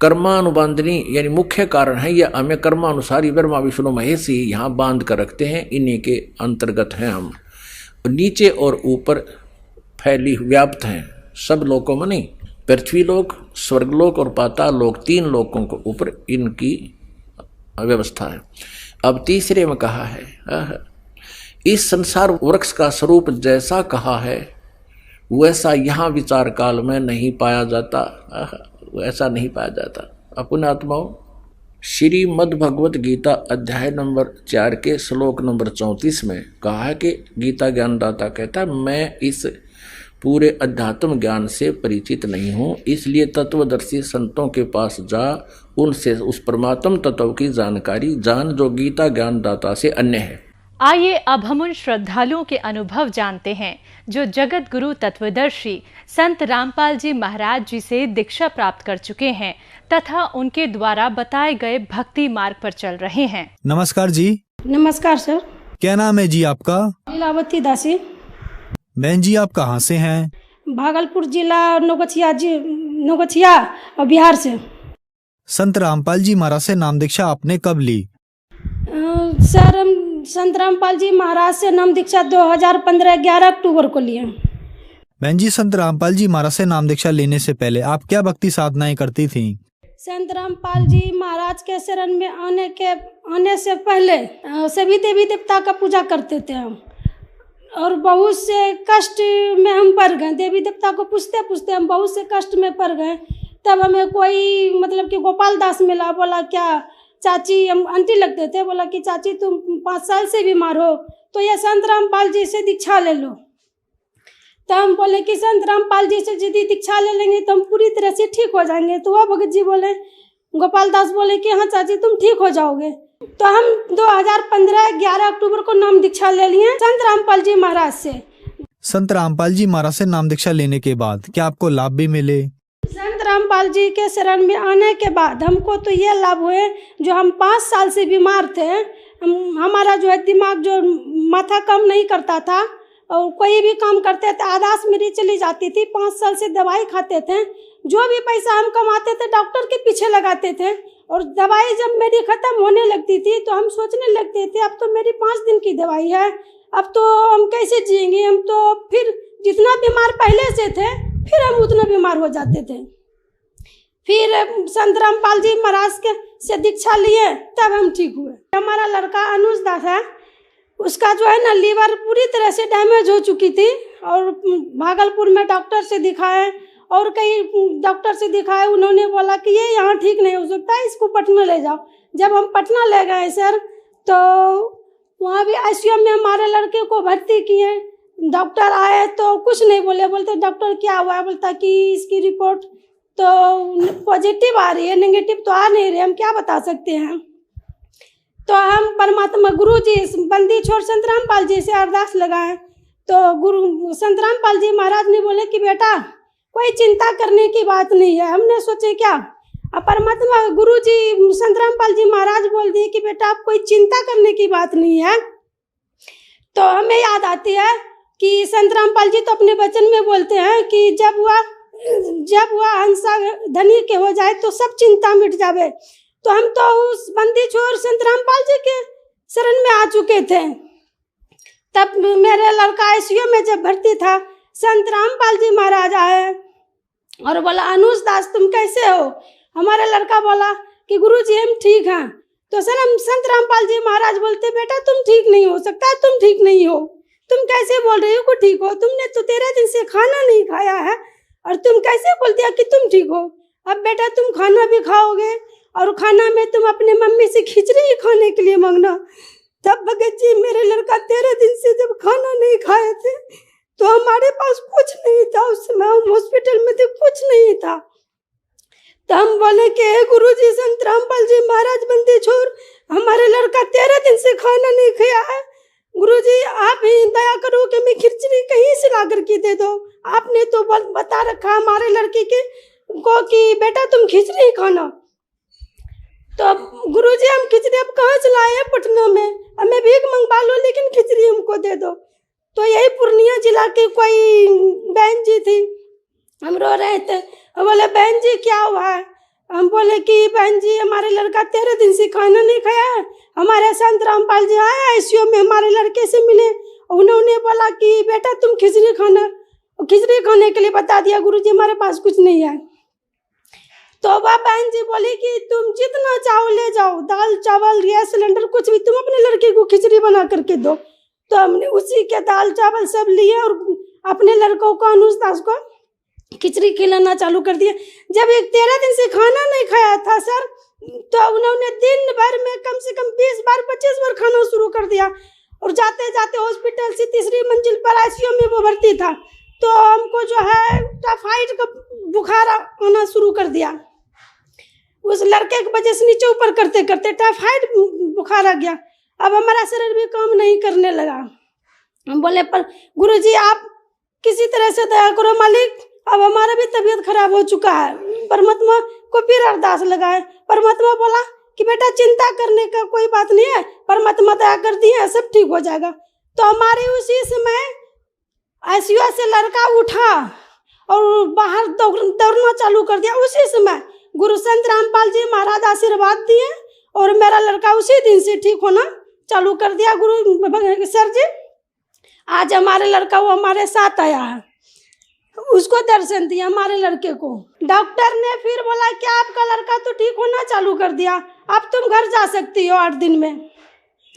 कर्मानुबांधनी यानी मुख्य कारण है, यह हमें कर्मानुसारी ब्रह्मा विष्णु महेश ही यहाँ बांध कर रखते हैं, इन्हीं के अंतर्गत हैं हम। नीचे और ऊपर फैली व्याप्त हैं, सब लोकों में नहीं, पृथ्वी लोक, स्वर्गलोक और पाताल लोक, 3 लोकों को ऊपर इनकी व्यवस्था है। अब तीसरे में कहा है, इस संसार वृक्ष का स्वरूप जैसा कहा है वैसा यहाँ विचार काल में नहीं पाया जाता, ऐसा नहीं पाया जाता। पुण्यात्माओं, श्रीमद् भगवत गीता अध्याय नंबर 4 के श्लोक नंबर 34 में कहा है कि गीता ज्ञानदाता कहता है मैं इस पूरे अध्यात्म ज्ञान से परिचित नहीं हूँ, इसलिए तत्वदर्शी संतों के पास जा, उनसे उस परमात्म तत्व की जानकारी जान जो गीता ज्ञानदाता से अन्य है। आइए अब हम उन श्रद्धालुओं के अनुभव जानते हैं जो जगत गुरु तत्वदर्शी संत रामपाल जी महाराज जी से दीक्षा प्राप्त कर चुके हैं तथा उनके द्वारा बताए गए भक्ति मार्ग पर चल रहे हैं। नमस्कार जी। नमस्कार सर। क्या नाम है जी आपका? लीलावती दासी। बहन जी आप कहाँ से हैं? भागलपुर जिला नौगछिया और बिहार से। संत रामपाल जी महाराज से नाम दीक्षा आपने कब ली? सर हम संत रामपाल जी महाराज से नाम दीक्षा 2015 11 अक्टूबर को लिए। बहन जी संत रामपाल जी महाराज से नाम दीक्षा लेने से पहले आप क्या भक्ति साधनाएं करती थीं? संत रामपाल जी महाराज के शरण में आने से पहले सभी देवी देवता का पूजा करते थे हम, और बहुत से कष्ट में हम पड़ गए। देवी देवता को पूछते पूछते हम बहुत से कष्ट में पड़ गए। तब हमें कोई मतलब कि गोपाल दास मिला, बोला क्या चाची, हम आंटी लगते थे, बोला कि चाची तुम 5 साल से बीमार हो तो ये संत रामपाल जी से दीक्षा ले लो। तो हम बोले कि संत रामपाल जी से यदि दीक्षा ले लेंगे तो हम पूरी तरह से ठीक हो जाएंगे। तो वह भगत जी बोले, गोपाल दास बोले कि हाँ चाची तुम ठीक हो जाओगे। तो हम 2015 11 अक्टूबर को नाम दीक्षा ले लिए संत रामपाल जी महाराज से। संत रामपाल जी महाराज से नाम दीक्षा लेने के बाद क्या आपको लाभ भी मिले? संत रामपाल जी के शरण में आने के बाद हमको तो ये लाभ हुए, जो हम 5 साल से बीमार थे, हमारा जो है दिमाग जो माथा काम नहीं करता था और कोई भी काम करते थे आदास मेरी चली जाती थी। 5 साल से दवाई खाते थे, जो भी पैसा हम कमाते थे डॉक्टर के पीछे लगाते थे, और दवाई जब मेरी ख़त्म होने लगती थी तो हम सोचने लगते थे अब तो मेरी 5 दिन की दवाई है, अब तो हम कैसे जिएंगे। हम तो फिर जितना बीमार पहले से थे फिर हम उतना बीमार हो जाते थे। फिर संत रामपाल जी महाराज के से दीक्षा लिए तब हम ठीक हुए। हमारा लड़का अनुज दास है, उसका जो है ना लीवर पूरी तरह से डैमेज हो चुकी थी, और भागलपुर में डॉक्टर से दिखाए और कई डॉक्टर से दिखाए, उन्होंने बोला कि ये यहाँ ठीक नहीं हो सकता, इसको पटना ले जाओ। जब हम पटना ले गए सर तो वहाँ भी आईसीयू में हमारे लड़के को भर्ती किए। डॉक्टर आए तो कुछ नहीं बोले, बोलते डॉक्टर क्या हुआ है, बोलता कि इसकी रिपोर्ट तो पॉजिटिव आ रही है, नेगेटिव तो आ नहीं रही, हम क्या बता सकते हैं। तो हम परमात्मा गुरु जी बंदी छोड़ संत रामपाल जी से अरदास लगाए तो गुरु संत रामपाल जी महाराज ने बोले कि बेटा कोई चिंता करने की बात नहीं है। हमने सोचे क्या, अब परमात्मा गुरु जी संत रामपाल जी महाराज बोल दिए कि बेटा आप कोई चिंता करने की बात नहीं है। तो हमें याद आती है कि संत रामपाल जी तो अपने वचन में बोलते हैं कि जब वह हंसा धनी के हो जाए तो सब चिंता मिट जावे। तो हम तो उस बंदी छोड़ संत रामपाल जी के शरण में आ चुके थे। तब मेरे लड़का आईसीयू में जब भर्ती था, संत रामपाल जी महाराज आए और बोला अनुज दास तुम कैसे हो। हमारा लड़का बोला कि गुरुजी हम ठीक हैं। तो सर हम संत रामपाल जी महाराज बोलते बेटा तुम ठीक नहीं हो सकता, तुम ठीक नहीं हो, तुम कैसे बोल रही हो कि ठीक हो, तुमने तो 13 दिन से खाना नहीं खाया है और तुम कैसे बोलते हो कि तुम ठीक हो। अब बेटा तुम खाना भी खाओगे और खाना में तुम अपने मम्मी से खिचड़ी ही खाने के लिए मांगना। तब भगत जी मेरे लड़का 13 दिन से जब खाना नहीं खाए थे तो हमारे पास कुछ नहीं था, उस समय हम हॉस्पिटल में थे, कुछ नहीं था। तो हम बोले कि गुरुजी संत रामपाल जी महाराज बंदी छोड़ हमारे लड़का 13 दिन से खाना नहीं खाया है, गुरुजी आप ही दया करो कि मैं खिचड़ी कहीं से ला करके दे दो। आपने तो बता रखा हमारे लड़के को कि बेटा तुम खिचड़ी खाना। तो गुरुजी हम खिचड़ी अब कहाँ से लाए हैं, पटना में, हमें भीख मंगवा लो लेकिन खिचड़ी हमको दे दो। तो यही पूर्णिया जिला की कोई बहन जी थी, हम रो रहे थे, बोले बहन जी क्या हुआ है। हम बोले कि बहन जी हमारे लड़का 13 दिन से खाना नहीं खाया है, हमारे संत रामपाल जी आए आईसीयू में हमारे लड़के से मिले, उन्होंने बोला कि बेटा तुम खिचड़ी खाना, खिचड़ी खाने के लिए बता दिया गुरुजी हमारे पास कुछ नहीं है। तो वह बहन जी बोली कि तुम जितना चाहो ले जाओ, दाल चावल गैस सिलेंडर कुछ भी, तुम अपने लड़के को खिचड़ी बना करके दो। तो हमने उसी के दाल चावल सब लिए और अपने लड़कों को अनुज दास को खिचड़ी खिलाना चालू कर दिया। जब एक 13 दिन से खाना नहीं खाया था सर, तो उन्होंने दिन भर में कम से कम 20 बार 25 बार खाना शुरू कर दिया। और जाते जाते हॉस्पिटल से 3री मंजिल पर आईसीयू में वो भर्ती था, तो हमको जो है टाइफाइड का बुखार आना शुरू कर दिया। उस लड़के की वजह से नीचे ऊपर करते करते टाइफाइड बुखार आ गया। अब हमारा शरीर भी काम नहीं करने लगा। हम बोले पर गुरुजी आप किसी तरह से दया करो मालिक, अब हमारा भी तबीयत खराब हो चुका है। परमात्मा को फिर अरदास लगाए। परमात्मा बोला कि बेटा चिंता करने का कोई बात नहीं है, परमात्मा दया कर दी है, सब ठीक हो जाएगा। तो हमारे उसी समय आईसीयू से लड़का उठा और बाहर दौड़ना चालू कर दिया। उसी समय गुरु संत रामपाल जी महाराज आशीर्वाद दिए और मेरा लड़का उसी दिन से ठीक होना चालू कर दिया। गुरु सर जी आज हमारे लड़का वो हमारे साथ आया है, उसको दर्शन दिया हमारे लड़के को। डॉक्टर ने फिर बोला कि आपका लड़का तो ठीक होना चालू कर दिया, अब तुम घर जा सकती हो 8 दिन में।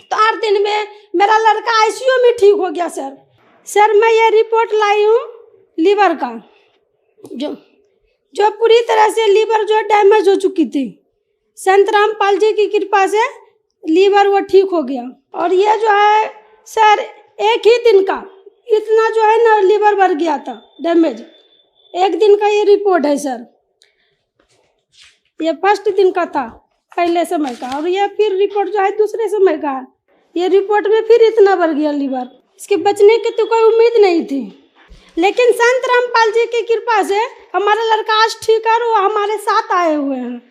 तो 8 दिन में मेरा लड़का आईसीयू में ठीक हो गया। सर मैं ये रिपोर्ट लाई हूँ लीवर का, जो पूरी तरह से लीवर जो डैमेज हो चुकी थी। संत रामपाल जी की कृपा से लीवर वो ठीक हो गया। और ये जो है सर एक ही दिन का इतना जो है ना लीवर भर गया था डैमेज, एक दिन का ये रिपोर्ट है सर। ये फर्स्ट दिन का था पहले समय का, और ये फिर रिपोर्ट जो है दूसरे समय का है। ये रिपोर्ट में फिर इतना भर गया लीवर, इसके बचने की तो कोई उम्मीद नहीं थी। लेकिन संत रामपाल जी की कृपा से हमारा लड़का आज ठीक है और वो हमारे साथ आए हुए हैं,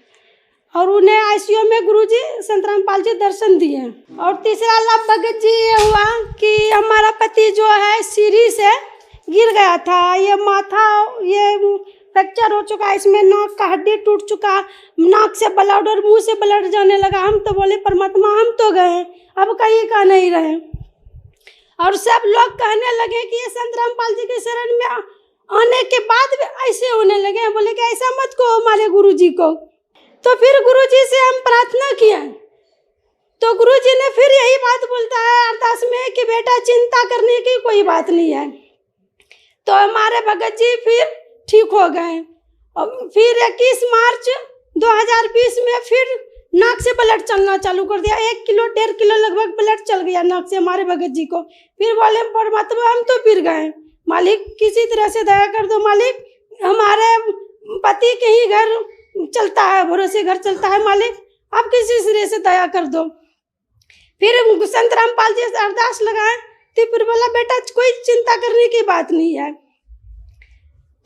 और उन्हें आईसीयू में गुरुजी संत रामपाल जी दर्शन दिए। और तीसरा लाभ भगत जी ये हुआ कि हमारा पति जो है सीढ़ी से गिर गया था, ये माथा ये फ्रैक्चर हो चुका, इसमें नाक का हड्डी टूट चुका, नाक से ब्लड और मुंह से ब्लड जाने लगा। हम तो बोले परमात्मा हम तो गए, अब कहीं का नहीं रहे। और सब लोग कहने लगे कि ये संत रामपाल जी के शरण में आने के बाद भी ऐसे होने लगे। बोले कि ऐसा मत कहो हमारे गुरुजी को। तो फिर गुरुजी से हम प्रार्थना किए, तो गुरुजी ने फिर यही बात बोलता है अरदास में कि बेटा चिंता करने की कोई बात नहीं है। तो हमारे भगत जी फिर ठीक हो गए। और फिर 21 मार्च 2020 में फिर नाक से ब्लड चलना चालू कर दिया। 1 किलो 1.5 किलो लगभग ब्लड चल गया नाक से हमारे भगत जी को। फिर बोले परमात्मा हम तो फिर गए, मालिक किसी तरह से दया कर दो मालिक, हमारे पति के ही घर चलता है, भरोसे घर चलता है मालिक, आप किसी सिरे से दया कर दो। फिर संत रामपाल जी से अरदास लगाए, तो फिर बोला बेटा कोई चिंता करने की बात नहीं है।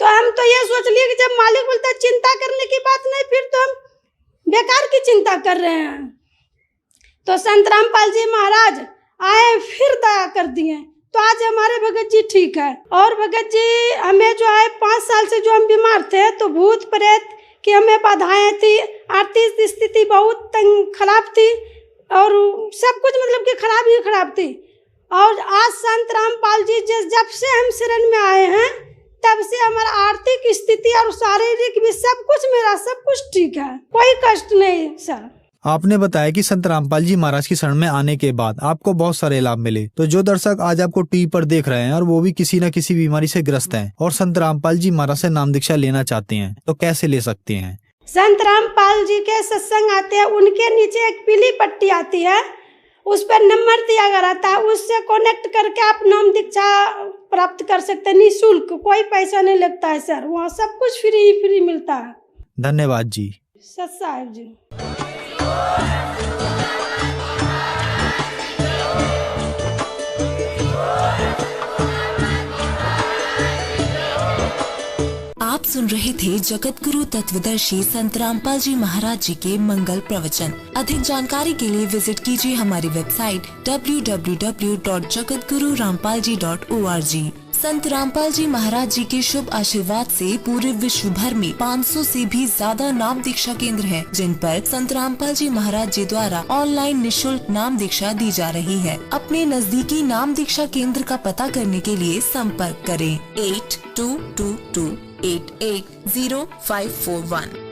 तो हम तो ये सोच लिए कि जब मालिक बोलता है चिंता करने की बात नहीं, फिर तो हम बेकार की चिंता कर रहे हैं। तो संत रामपाल जी महाराज आए फिर दया कर दिए, तो आज हमारे भगत जी ठीक है। और भगत जी हमें जो है 5 साल से जो हम बीमार थे, तो भूत प्रेत कि हमें बाधाएं थी, आर्थिक स्थिति बहुत खराब थी, और सब कुछ मतलब कि खराब ही खराब थी। और आज संत रामपाल जी जब से हम शरण में आए हैं, तब से हमारा आर्थिक स्थिति और शारीरिक भी सब कुछ मेरा सब कुछ ठीक है, कोई कष्ट नहीं सर। आपने बताया कि संत रामपाल जी महाराज की शरण में आने के बाद आपको बहुत सारे लाभ मिले। तो जो दर्शक आज आपको टीवी पर देख रहे हैं और वो भी किसी न किसी बीमारी से ग्रस्त हैं और संत रामपाल जी महाराज से नाम दीक्षा लेना चाहते हैं, तो कैसे ले सकते हैं? संत रामपाल जी के सत्संग आते हैं, उनके नीचे एक पीली पट्टी आती है, उस पर नंबर दिया गया रहता है, उससे कनेक्ट करके आप नाम दीक्षा प्राप्त कर सकते हैं निःशुल्क, कोई पैसा नहीं लगता है सर, वहाँ सब कुछ फ्री मिलता है। धन्यवाद जी। सत साहिब जी। आप सुन रहे थे जगत गुरु तत्वदर्शी संत रामपाल जी महाराज जी के मंगल प्रवचन। अधिक जानकारी के लिए विजिट कीजिए हमारी वेबसाइट www.jagatgururampalji.org। संत रामपाल जी महाराज जी के शुभ आशीर्वाद से पूरे विश्व भर में 500 से भी ज्यादा नाम दीक्षा केंद्र हैं, जिन पर संत रामपाल जी महाराज जी द्वारा ऑनलाइन निःशुल्क नाम दीक्षा दी जा रही है। अपने नजदीकी नाम दीक्षा केंद्र का पता करने के लिए संपर्क करें 8222880541।